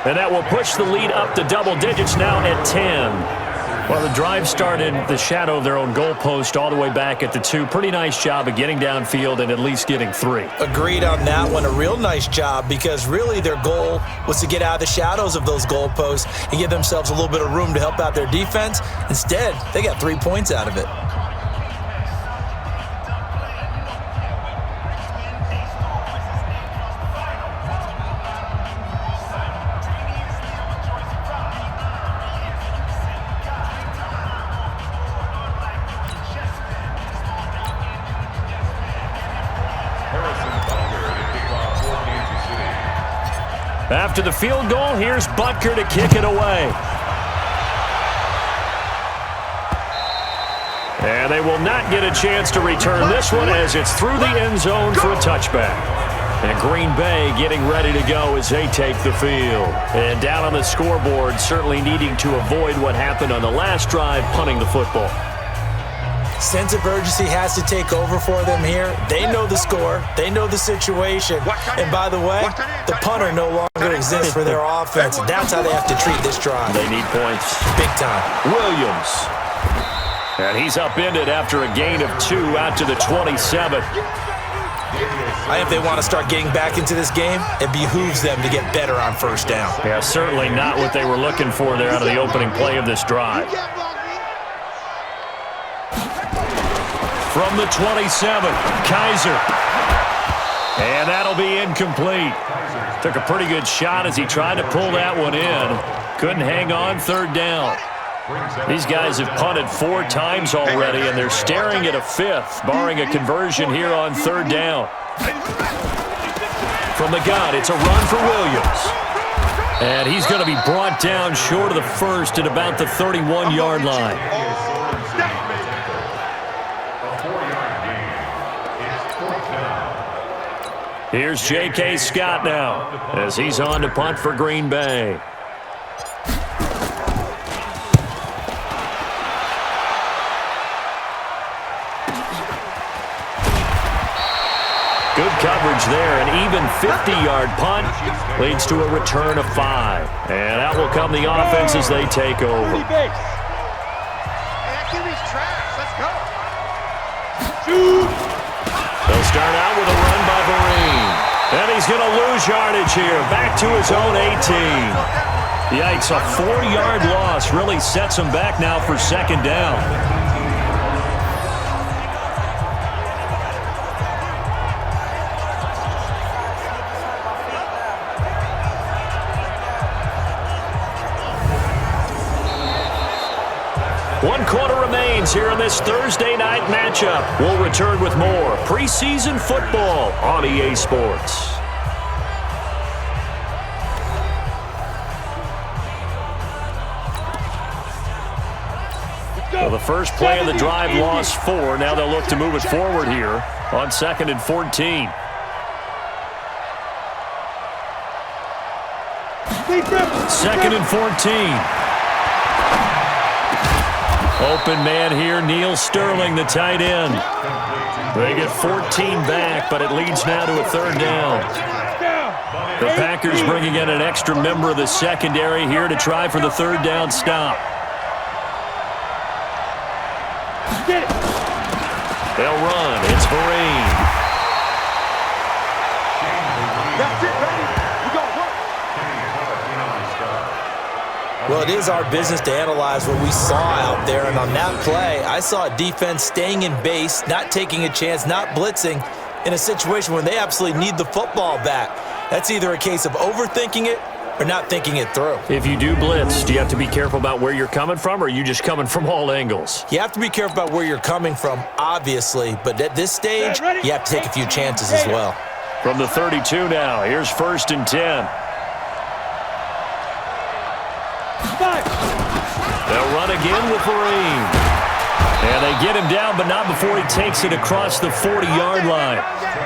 Speaker 2: And that will push the lead up to double digits now at 10. Well, the drive started the shadow of their own goalpost all the way back at the 2. Pretty nice job of getting downfield and at least getting 3.
Speaker 3: Agreed on that one. A real nice job because really their goal was to get out of the shadows of those goalposts and give themselves a little bit of room to help out their defense. Instead, they got 3 points out of it.
Speaker 2: After the field goal, here's Butker to kick it away. And they will not get a chance to return this one as it's through the end zone for a touchback. And Green Bay getting ready to go as they take the field. And down on the scoreboard, certainly needing to avoid what happened on the last drive, punting the football.
Speaker 3: Sense of urgency has to take over for them here. They know the score. They know the situation. And by the way, the punter no longer exists for their offense. That's how they have to treat this drive.
Speaker 2: They need points.
Speaker 3: Big time.
Speaker 2: Williams. And he's upended after a gain of 2 out to the 27.
Speaker 3: I think if they want to start getting back into this game, it behooves them to get better on first down.
Speaker 2: Yeah, certainly not what they were looking for there out of the opening play of this drive. From the 27, Kaiser. And that'll be incomplete. Took a pretty good shot as he tried to pull that one in. Couldn't hang on third down. These guys have punted 4 times already, and they're staring at a 5th, barring a conversion here on third down. From the gun, it's a run for Williams. And he's going to be brought down short of the first at about the 31-yard line. Here's J.K. Scott now as he's on to punt for Green Bay. Good coverage there. An even 50-yard punt leads to a return of 5. And out will come the offense as they take over. They'll start out with a run by Vereen. And he's going to lose yardage here. Back to his own 18. Yikes, a 4-yard loss really sets him back now for second down. One quarter remains here in this Thursday night matchup. We'll return with more preseason football on EA Sports. Well, the first play of the drive lost 4. Now they'll look to move it forward here on 2nd and 14. Second and 14. Open man here, Neil Sterling, the tight end. They get 14 back, but it leads now to a third down. The Packers bringing in an extra member of the secondary here to try for the third down stop. They'll run. It's Vereen.
Speaker 4: That's it, baby. We got work.
Speaker 3: Well, it is our business to analyze what we saw out there, and on that play, I saw a defense staying in base, not taking a chance, not blitzing, in a situation where they absolutely need the football back. That's either a case of overthinking it or not thinking it through.
Speaker 2: If you do blitz, do you have to be careful about where you're coming from, or are you just coming from all angles?
Speaker 3: You have to be careful about where you're coming from, obviously, but at this stage, you have to take a few chances as well.
Speaker 2: From the 32 now, here's 1st and 10. They'll run again with Vereen. And they get him down, but not before he takes it across the 40-yard line.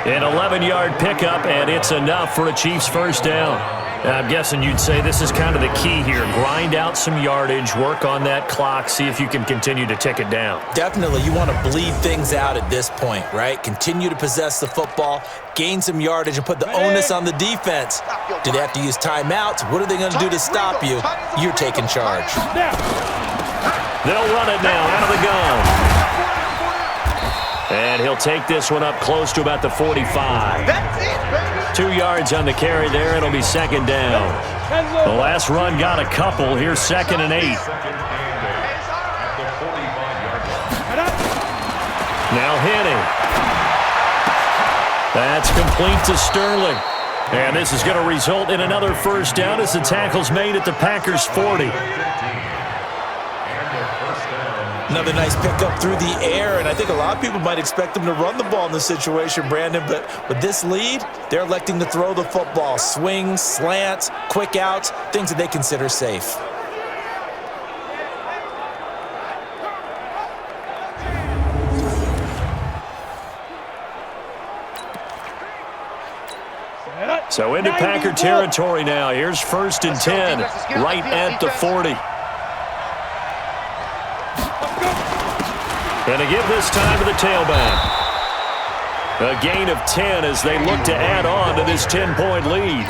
Speaker 2: An 11-yard pickup, and it's enough for a Chiefs first down. I'm guessing you'd say this is kind of the key here. Grind out some yardage, work on that clock, see if you can continue to tick it down.
Speaker 3: Definitely. You want to bleed things out at this point, right? Continue to possess the football, gain some yardage, and put the onus on the defense. Do they have to use timeouts? What are they going to do to stop you? You're taking charge.
Speaker 2: They'll run it now out of the gun. And he'll take this one up close to about the 45. 2 yards on the carry there. It'll be second down. The last run got a couple. Here's 2nd and 8. Now Henning. That's complete to Sterling. And this is going to result in another first down as the tackle's made at the Packers' 40.
Speaker 3: Another nice pickup through the air, and I think a lot of people might expect them to run the ball in this situation, Brandon, but with this lead, they're electing to throw the football. Swings, slants, quick outs, things that they consider safe.
Speaker 6: So into Packer territory now. Here's 1st and 10, right at the 40. And to give this time to the tailback. A gain of 10 as they look to add on to this 10-point lead.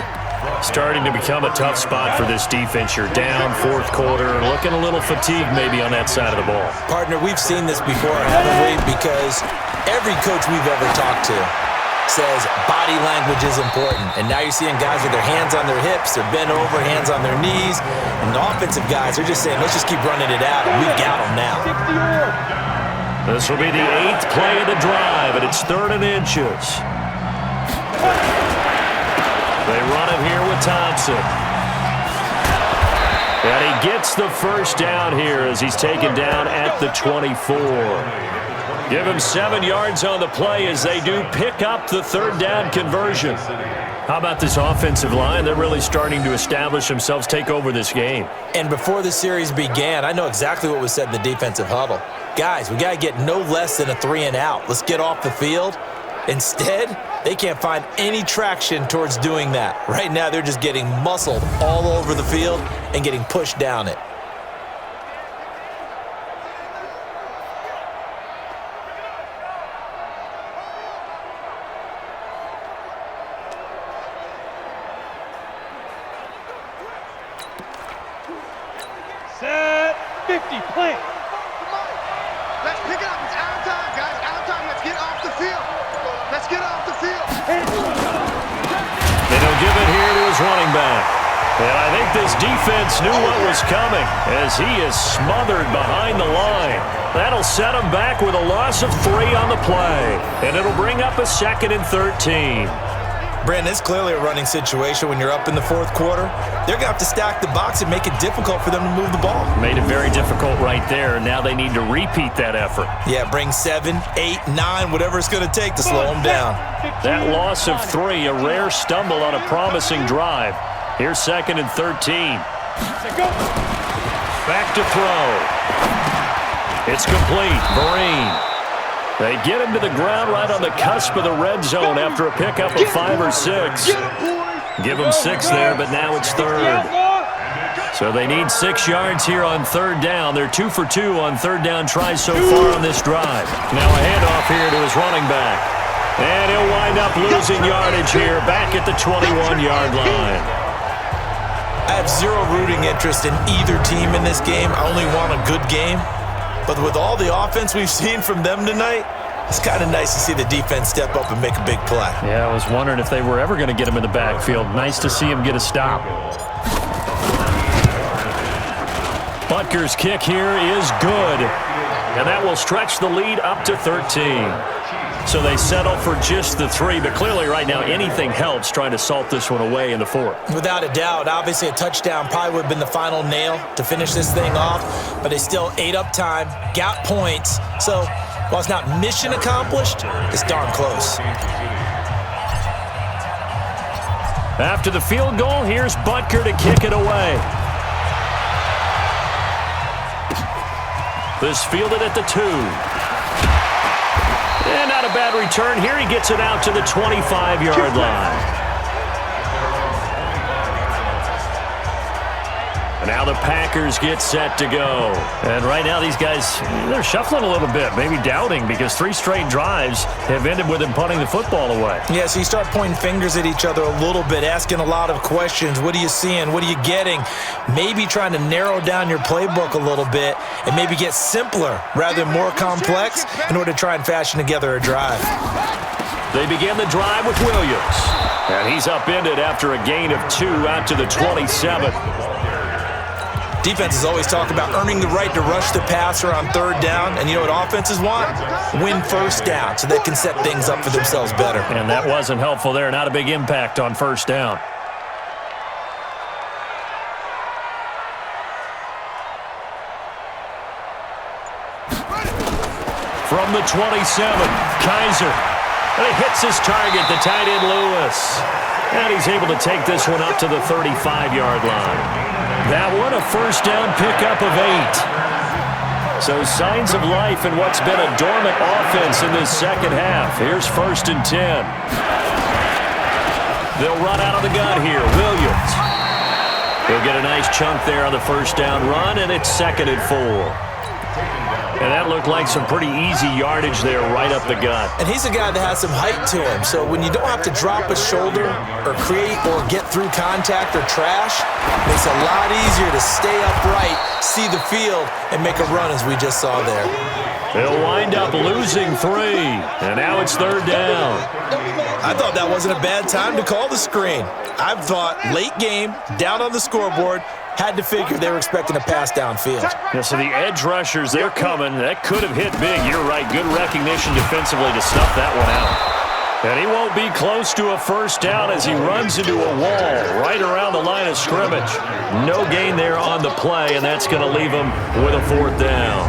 Speaker 6: Starting to become a tough spot for this defense. You're down 4th quarter, looking a little fatigued maybe on that side of the ball.
Speaker 3: Partner, we've seen this before, haven't we? Because every coach we've ever talked to says body language is important. And now you're seeing guys with their hands on their hips, they're bent over, hands on their knees. And the offensive guys are just saying, let's just keep running it out, and we've got them now.
Speaker 6: This will be the 8th play of the drive, and it's 3rd and inches. They run it here with Thompson. And he gets the first down here as he's taken down at the 24. Give him 7 yards on the play as they do pick up the 3rd down conversion. How about this offensive line? They're really starting to establish themselves, take over this game.
Speaker 3: And before the series began, I know exactly what was said in the defensive huddle. Guys, we got to get no less than a 3 and out. Let's get off the field. Instead, they can't find any traction towards doing that. Right now, they're just getting muscled all over the field and getting pushed down it.
Speaker 4: Set 50, plant.
Speaker 7: Let's pick it up. It's out of time, guys. Out of time. Let's get off the field. Let's get off the field.
Speaker 6: And he'll give it here to his running back. And I think this defense knew what was coming as he is smothered behind the line. That'll set him back with a loss of 3 on the play. And it'll bring up a 2nd and 13.
Speaker 3: Brandon, it's clearly a running situation when you're up in the 4th quarter. They're going to have to stack the box and make it difficult for them to move the ball.
Speaker 6: Made it very difficult right there. Now they need to repeat that effort.
Speaker 3: Yeah, bring 7, 8, 9, whatever it's going to take to slow them down.
Speaker 6: That loss of 3, a rare stumble on a promising drive. Here's 2nd and 13. Back to throw. It's complete. Vereen. They get him to the ground right on the cusp of the red zone after a pickup of 5 or 6. Give him 6 there, but now it's 3rd. So they need 6 yards here on 3rd down. They're 2 for 2 on 3rd down tries so far on this drive. Now a handoff here to his running back. And he'll wind up losing yardage here back at the 21-yard line.
Speaker 3: I have zero rooting interest in either team in this game. I only want a good game. But with all the offense we've seen from them tonight, it's kind of nice to see the defense step up and make a big play.
Speaker 6: Yeah, I was wondering if they were ever going to get him in the backfield. Nice to see him get a stop. Butker's kick here is good. And that will stretch the lead up to 13. So they settle for just the 3, but clearly right now anything helps trying to salt this one away in the 4th.
Speaker 3: Without a doubt, obviously a touchdown probably would have been the final nail to finish this thing off, but they still ate up time, got points. So while it's not mission accomplished, it's darn close.
Speaker 6: After the field goal, here's Butker to kick it away. This fielded at the 2. And not a bad return here. He gets it out to the 25-yard line. And now the Packers get set to go. And right now these guys, they're shuffling a little bit, maybe doubting, because 3 straight drives have ended with them punting the football away.
Speaker 3: Yeah, so you start pointing fingers at each other a little bit, asking a lot of questions. What are you seeing? What are you getting? Maybe trying to narrow down your playbook a little bit and maybe get simpler rather than more complex in order to try and fashion together a drive.
Speaker 6: They begin the drive with Williams. And he's upended after a gain of 2 out to the 27.
Speaker 3: Defenses always talk about earning the right to rush the passer on 3rd down. And you know what offenses want? Win 1st down so they can set things up for themselves better.
Speaker 6: And that wasn't helpful there. Not a big impact on 1st down. From the 27, Kaiser. And he hits his target, the tight end Lewis. And he's able to take this one up to the 35-yard line. That one a 1st down pickup of 8. So signs of life in what's been a dormant offense in this 2nd half. Here's 1st and 10.
Speaker 2: They'll run out of the gun here. Williams. He'll get a nice chunk there on the first down run, and it's 2nd and 4. And that looked like some pretty easy yardage there right up the gut.
Speaker 3: And he's a guy that has some height to him, so when you don't have to drop a shoulder or create or get through contact or trash, it makes it a lot easier to stay upright, see the field, and make a run as we just saw there.
Speaker 2: They'll wind up losing 3, and now it's 3rd down.
Speaker 3: I thought that wasn't a bad time to call the screen. I thought late game, down on the scoreboard, had to figure they were expecting a pass downfield.
Speaker 2: Yeah, so the edge rushers, they're coming. That could have hit big. You're right. Good recognition defensively to snuff that one out. And he won't be close to a first down as he runs into a wall right around the line of scrimmage. No gain there on the play, and that's going to leave him with a 4th down.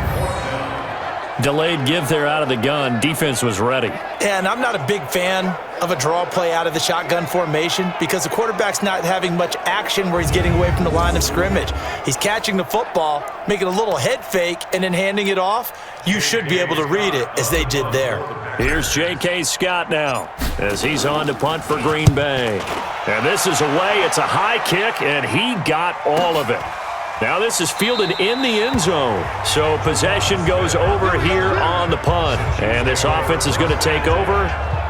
Speaker 2: Delayed give there out of the gun. Defense was ready.
Speaker 3: And I'm not a big fan of a draw play out of the shotgun formation because the quarterback's not having much action where he's getting away from the line of scrimmage. He's catching the football, making a little head fake, and then handing it off. You should be able to read it as they did there.
Speaker 2: Here's J.K. Scott now as he's on to punt for Green Bay. And this is away. It's a high kick, and he got all of it. Now this is fielded in the end zone. So possession goes over here on the punt. And this offense is going to take over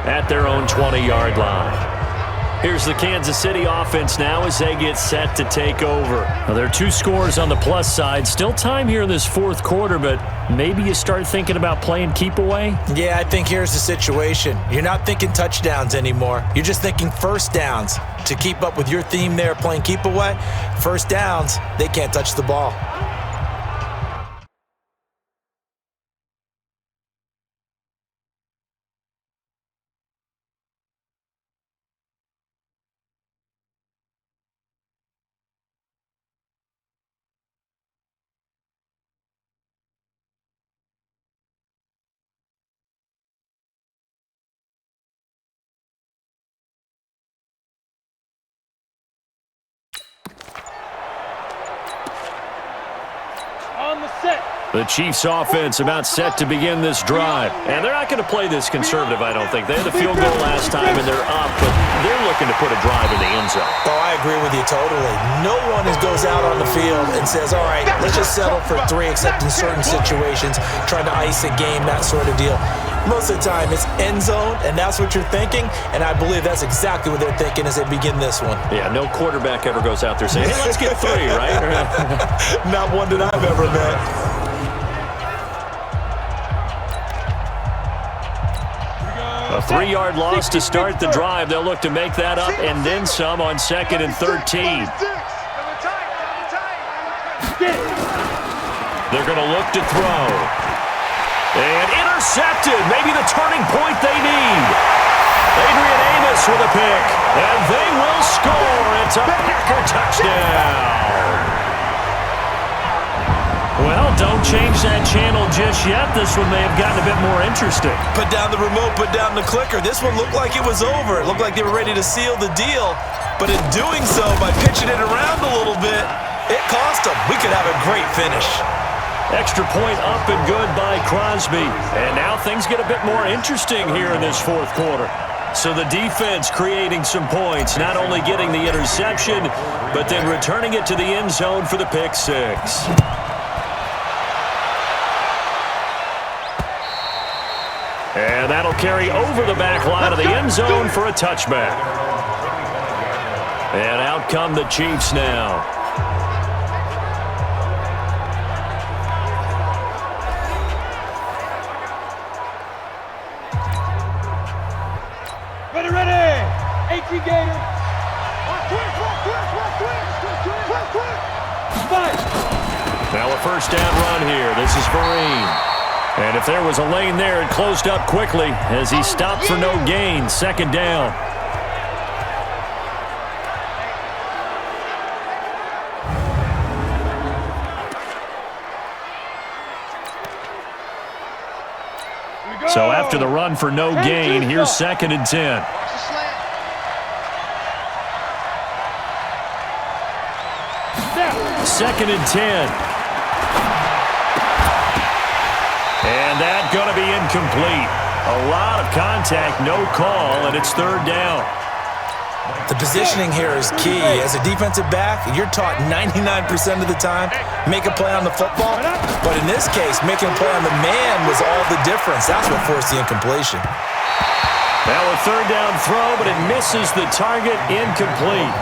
Speaker 2: at their own 20-yard line. Here's the Kansas City offense now as they get set to take over. Now, there are 2 scores on the plus side. Still time here in this 4th quarter, but maybe you start thinking about playing keep away?
Speaker 3: Yeah, I think here's the situation. You're not thinking touchdowns anymore. You're just thinking first downs. To keep up with your theme there, playing keep away, first downs, they can't touch the ball.
Speaker 2: The Chiefs offense about set to begin this drive. And they're not going to play this conservative, I don't think. They had the field goal last time, and they're up, but they're looking to put a drive in the end zone.
Speaker 3: Oh, I agree with you totally. No one goes out on the field and says, all right, let's just settle for 3, except in certain situations, trying to ice a game, that sort of deal. Most of the time, it's end zone, and that's what you're thinking, and I believe that's exactly what they're thinking as they begin this one.
Speaker 2: Yeah, no quarterback ever goes out there saying, hey, let's get 3, right?
Speaker 3: Not one that I've ever met.
Speaker 2: A 3-yard loss to start the drive. They'll look to make that up and then some on 2nd and 13. They're going to look to throw. And intercepted. Maybe the turning point they need. Adrian Amos with a pick. And they will score. It's a Packer touchdown. Well, don't change that channel just yet. This one may have gotten a bit more interesting.
Speaker 3: Put down the remote, put down the clicker. This one looked like it was over. It looked like they were ready to seal the deal. But in doing so, by pitching it around a little bit, it cost them. We could have a great finish.
Speaker 2: Extra point up and good by Crosby. And now things get a bit more interesting here in this 4th quarter. So the defense creating some points, not only getting the interception, but then returning it to the end zone for the pick 6. And that'll carry over the back line of the end zone for a touchback. And out come the Chiefs now.
Speaker 4: Ready. 18 Gators.
Speaker 2: Now a first down run here. This is Vereen. And if there was a lane there, it closed up quickly as he stopped for no gain. 2nd down. So after the run for no gain, here's 2nd and 10. 2nd and 10. And that's going to be incomplete. A lot of contact, no call, and it's 3rd down.
Speaker 3: The positioning here is key. As a defensive back, you're taught 99% of the time, make a play on the football. But in this case, making a play on the man was all the difference. That's what forced the incompletion.
Speaker 6: Now a third down throw, but it misses the target, incomplete.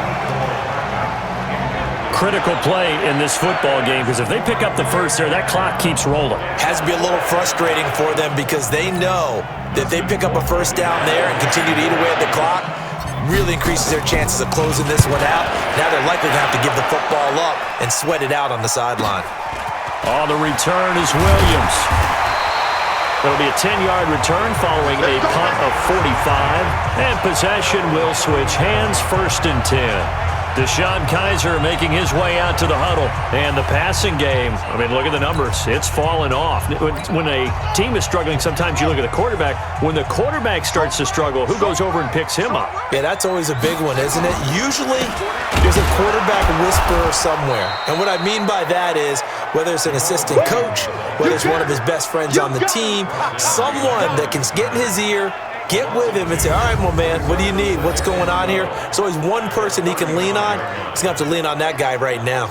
Speaker 6: Critical play in this football game, because if they pick up the first there, that clock keeps rolling.
Speaker 3: Has to be a little frustrating for them because they know that if they pick up a first down there and continue to eat away at the clock, really increases their chances of closing this one out. Now they're likely to have to give the football up and sweat it out on the sideline.
Speaker 6: Oh, the return is Williams. It'll be a 10-yard return following a punt of 45. And possession will switch hands, 1st and 10. Deshaun Kaiser making his way out to the huddle. And the passing game, I mean, look at the numbers. It's fallen off. When a team is struggling, sometimes you look at the quarterback. When the quarterback starts to struggle, who goes over and picks him up?
Speaker 3: Yeah, that's always a big one, isn't it? Usually, there's a quarterback whisperer somewhere. And what I mean by that is, whether it's an assistant coach, whether it's one of his best friends on the team, someone that can get in his ear, get with him and say, all right, well, man, what do you need? What's going on here? There's always one person he can lean on. He's going to have to lean on that guy right now.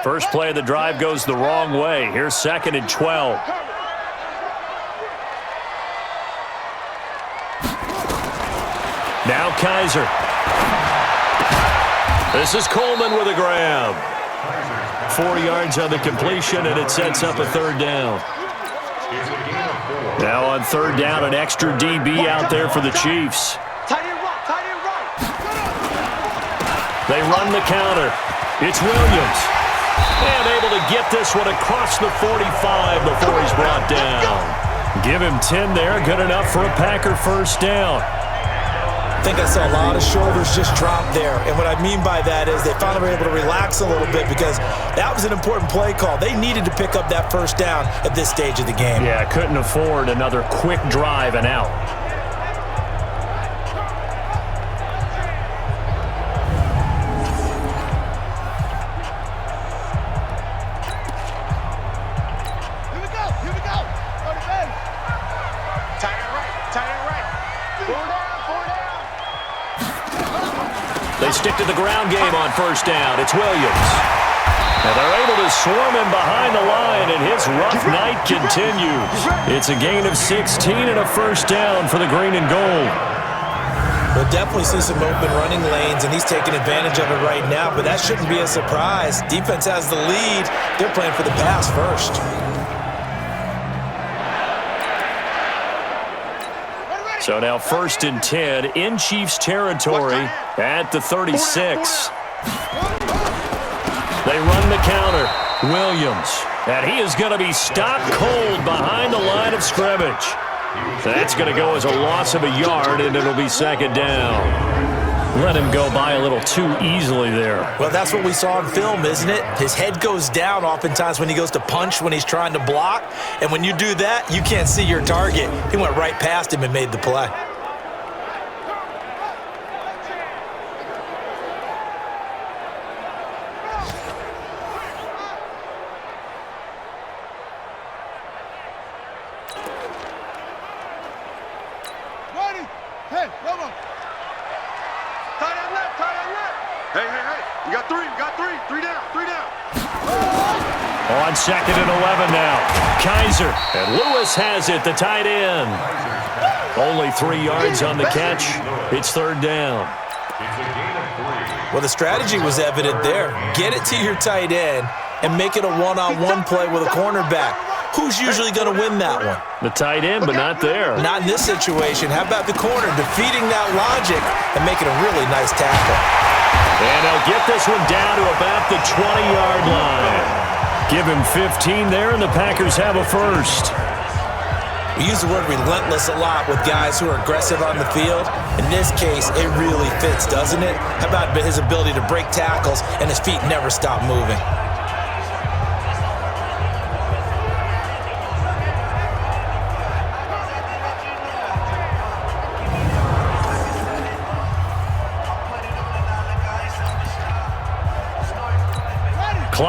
Speaker 6: First play of the drive goes the wrong way. Here's 2nd and 12. Now Kaiser. This is Coleman with a grab. 4 yards on the completion, and it sets up a 3rd down. Now on 3rd down, an extra DB out there for the Chiefs. They run the counter. It's Williams. And able to get this one across the 45 before he's brought down. Give him 10 there. Good enough for a Packer 1st down.
Speaker 3: I think I saw a lot of shoulders just drop there. And what I mean by that is they finally were able to relax a little bit because that was an important play call. They needed to pick up that 1st down at this stage of the game.
Speaker 6: Yeah, couldn't afford another quick drive and out.
Speaker 7: Here we go. Go to base. Tight end right. 4 down.
Speaker 6: They stick to the ground game on 1st down. It's Williams. And they're able to swarm him behind the line, and his rough night continues. It's a gain of 16 and a 1st down for the green and gold.
Speaker 3: We'll definitely see some open running lanes, and he's taking advantage of it right now, but that shouldn't be a surprise. Defense has the lead. They're playing for the pass first.
Speaker 6: So now 1st and 10 in Chiefs territory at the 36. They run the counter. Williams. And he is going to be stopped cold behind the line of scrimmage. That's going to go as a loss of a yard, and it'll be 2nd down. Let him go by a little too easily there.
Speaker 3: Well, that's what we saw in film, isn't it? His head goes down oftentimes when he goes to punch, when he's trying to block. And when you do that, you can't see your target. He went right past him and made the play.
Speaker 7: Ready. Hey, come on. Tight end left. Hey. You got 3. 3 down.
Speaker 6: On 2nd and 11 now. Kaiser. And Lewis has it, the tight end. Only 3 yards on the catch. It's 3rd down.
Speaker 3: Well, the strategy was evident there. Get it to your tight end and make it a one-on-one play with a cornerback. Who's usually going to win that one?
Speaker 6: The tight end, but not there.
Speaker 3: Not in this situation. How about the corner defeating that logic and making a really nice tackle?
Speaker 6: And they'll get this one down to about the 20-yard line. Give him 15 there, and the Packers have a 1st.
Speaker 3: We use the word relentless a lot with guys who are aggressive on the field. In this case, it really fits, doesn't it? How about his ability to break tackles and his feet never stop moving?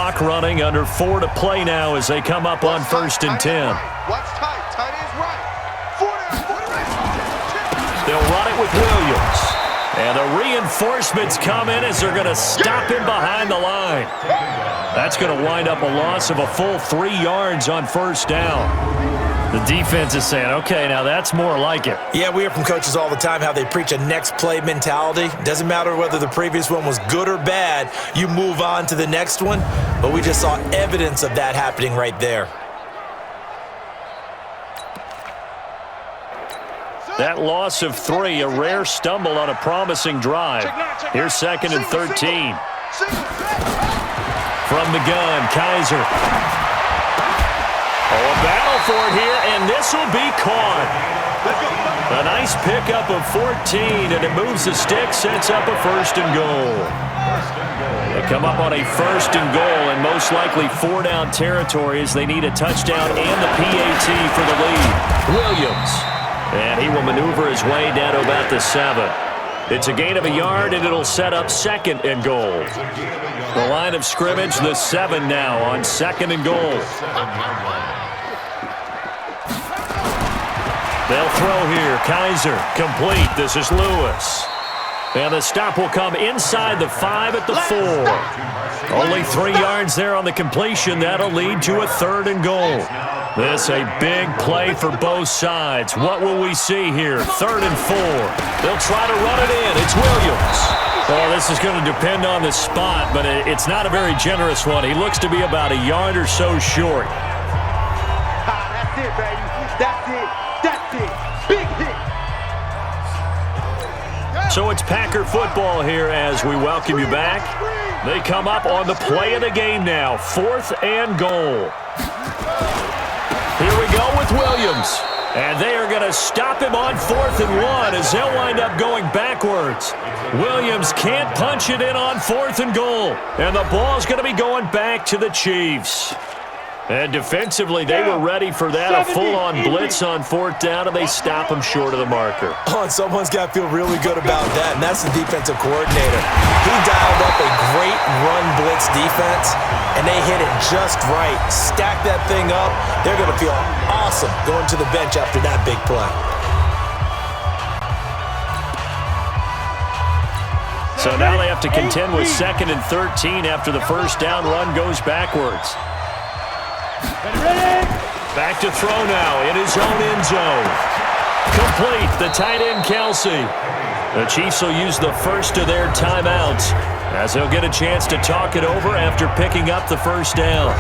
Speaker 6: clock running. Under 4 to play now as they come up on 1st and 10.
Speaker 7: Watch tight. Tight ends right. 40 right.
Speaker 6: They'll run it with Williams. And the reinforcements come in as they're going to stop him behind the line. That's going to wind up a loss of a full 3 yards on 1st down. The defense is saying, okay, now that's more like it.
Speaker 3: Yeah, we hear from coaches all the time how they preach a next play mentality. Doesn't matter whether the previous one was good or bad, you move on to the next one. But we just saw evidence of that happening right there.
Speaker 6: That loss of 3, a rare stumble on a promising drive. Here's 2nd and 13. From the gun, Kaiser. Oh, a battle for it here, and this will be caught. A nice pickup of 14, and it moves the stick, sets up a 1st and goal. They come up on a 1st and goal, and most likely 4-down territory as they need a touchdown and the PAT for the lead. Williams. And he will maneuver his way down to about the 7. It's a gain of a yard, and it'll set up 2nd and goal. The line of scrimmage, the 7 now on 2nd and goal. They'll throw here. Kaiser, complete. This is Lewis. And the stop will come inside the 5 at the 4. Only 3 yards there on the completion. That'll lead to a 3rd and goal. This a big play for both sides. What will we see here? 3rd and 4. They'll try to run it in. It's Williams. Well, this is going to depend on the spot, but it's not a very generous one. He looks to be about a yard or so short.
Speaker 4: That's it, baby. That's it. That's it. Big hit.
Speaker 6: So it's Packer football here as we welcome you back. They come up on the play of the game now. 4th and goal. Here we go with Williams. And they are going to stop him on 4th and 1 as they'll wind up going backwards. Williams can't punch it in on 4th and goal. And the ball's going to be going back to the Chiefs. And defensively, they were ready for that. A full-on blitz on 4th down, and they stop him short of the marker.
Speaker 3: Oh, and someone's got to feel really good about that, and that's the defensive coordinator. He dialed up a great run blitz defense, and they hit it just right. Stack that thing up. They're going to feel awesome going to the bench after that big play.
Speaker 6: So now they have to contend with 2nd and 13 after the 1st down run goes backwards. Back to throw now in his own end zone. Complete, the tight end Kelsey. The Chiefs will use the first of their timeouts as they'll get a chance to talk it over after picking up the 1st down.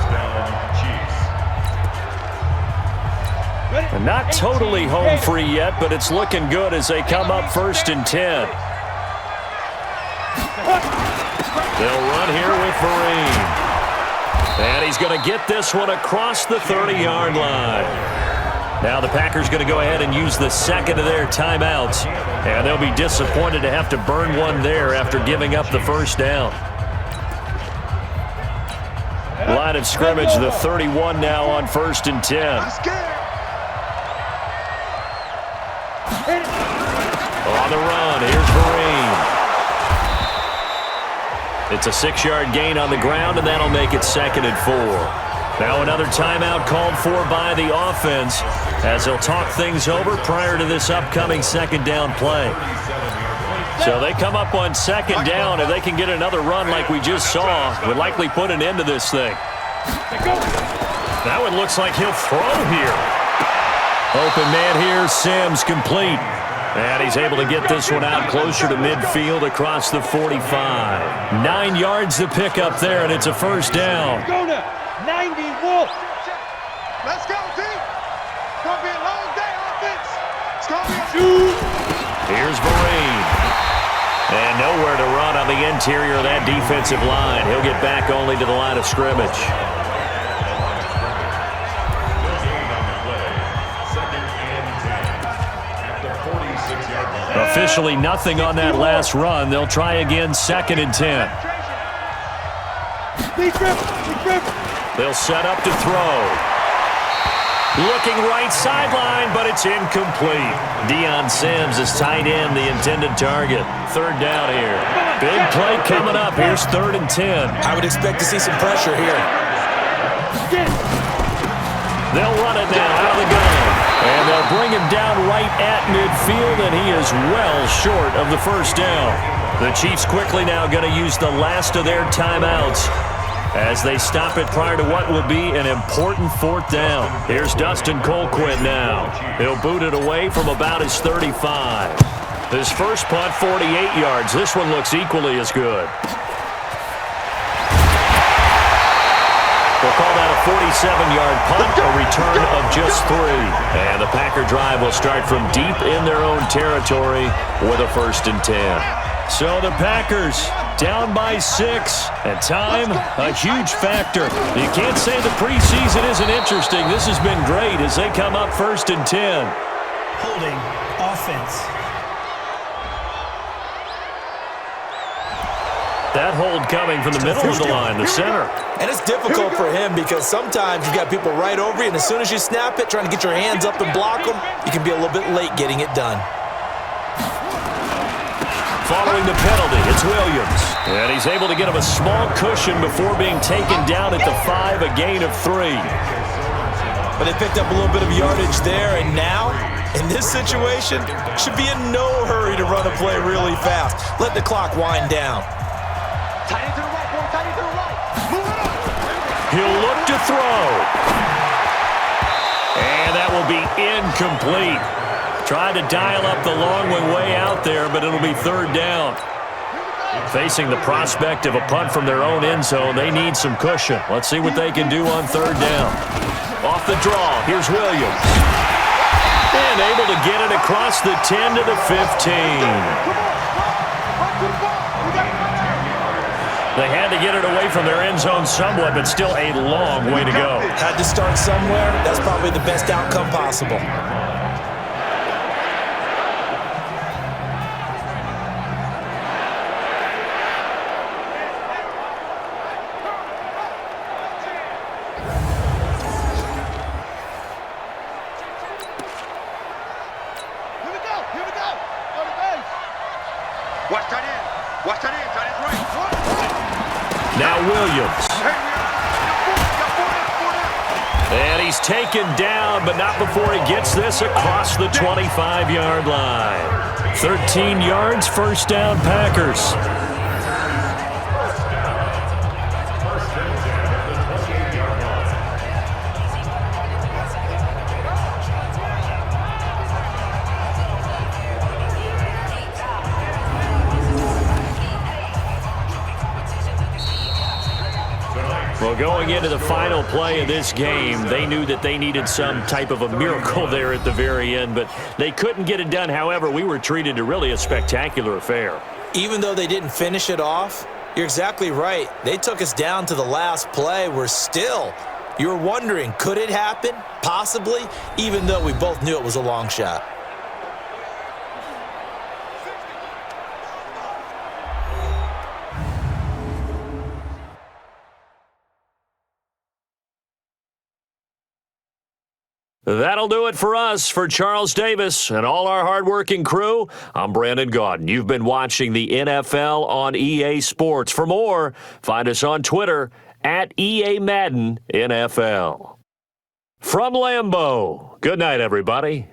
Speaker 6: And not totally home free yet, but it's looking good as they come up 1st and 10. They'll run here with Vereen. And he's going to get this one across the 30-yard line. Now the Packers going to go ahead and use the 2nd of their timeouts. And they'll be disappointed to have to burn one there after giving up the 1st down. Line of scrimmage, the 31 now on 1st and 10. On the run, here's Vereen. It's a 6-yard gain on the ground, and that'll make it 2nd and 4. Now another timeout called for by the offense as they'll talk things over prior to this upcoming 2nd down play. So they come up on 2nd down. If they can get another run like we just saw, would likely put an end to this thing. Now it looks like he'll throw here. Open man here, Sims complete. And he's able to get this one out closer to midfield across the 45. 9 yards to pick up there, and it's a 1st down.
Speaker 4: Go now. 90 Wolf.
Speaker 7: Let's go, team. It's going to be a long day, offense. It's going to be a...
Speaker 6: Here's Vereen. And nowhere to run on the interior of that defensive line. He'll get back only to the line of scrimmage. Officially nothing on that last run. They'll try again 2nd and 10. They'll set up to throw.
Speaker 2: Looking right sideline, but it's incomplete. Deion Sims is tight end, the intended target. Third down here. Big play coming up. Here's 3rd and 10.
Speaker 3: I would expect to see some pressure here.
Speaker 2: They'll run it now out of the gun. And they'll bring him down right at midfield, and he is well short of the first down. The Chiefs quickly now going to use the last of their timeouts as they stop it prior to what will be an important 4th down. Here's Dustin Colquitt now. He'll boot it away from about his 35. His first punt, 48 yards. This one looks equally as good. We'll call that a 47-yard punt, a return of just 3. And the Packer drive will start from deep in their own territory with a 1st and 10. So the Packers down by 6, and time, a huge factor. You can't say the preseason isn't interesting. This has been great as they come up 1st and 10.
Speaker 8: Holding offense.
Speaker 2: That hold coming from the middle of the line, the center.
Speaker 3: And it's difficult for him because sometimes you've got people right over you, and as soon as you snap it, trying to get your hands up and block them, you can be a little bit late getting it done.
Speaker 2: Following the penalty, it's Williams. And he's able to get him a small cushion before being taken down at the 5, a gain of 3.
Speaker 3: But they picked up a little bit of yardage there, and now, in this situation, should be in no hurry to run a play really fast. Let the clock wind down.
Speaker 4: Tight end to the right, boy. Tight end to the right. Move it up.
Speaker 2: He'll look to throw. And that will be incomplete. Tried to dial up the long one way out there, but it'll be 3rd down. Facing the prospect of a punt from their own end zone, they need some cushion. Let's see what they can do on 3rd down. Off the draw, here's Williams. And able to get it across the 10 to the 15. They had to get it away from their end zone somewhat, but still a long way to go.
Speaker 3: Had to start somewhere. That's probably the best outcome possible.
Speaker 4: Here we go. On the base.
Speaker 7: Watch tight end. Watch tight end. Tight end's right.
Speaker 2: Now Williams.
Speaker 7: Hey, we got 4 down.
Speaker 2: And he's taken down, but not before he gets this across the 25-yard line. 13 yards, 1st down, Packers. Well, going into the final play of this game, they knew that they needed some type of a miracle there at the very end, but they couldn't get it done. However, we were treated to really a spectacular affair.
Speaker 3: Even though they didn't finish it off, you're exactly right. They took us down to the last play. You're wondering, could it happen? Possibly, even though we both knew it was a long shot.
Speaker 2: That'll do it for us. For Charles Davis and all our hardworking crew, I'm Brandon Gaudin. You've been watching the NFL on EA Sports. For more, find us on Twitter at EA Madden NFL. From Lambeau, good night, everybody.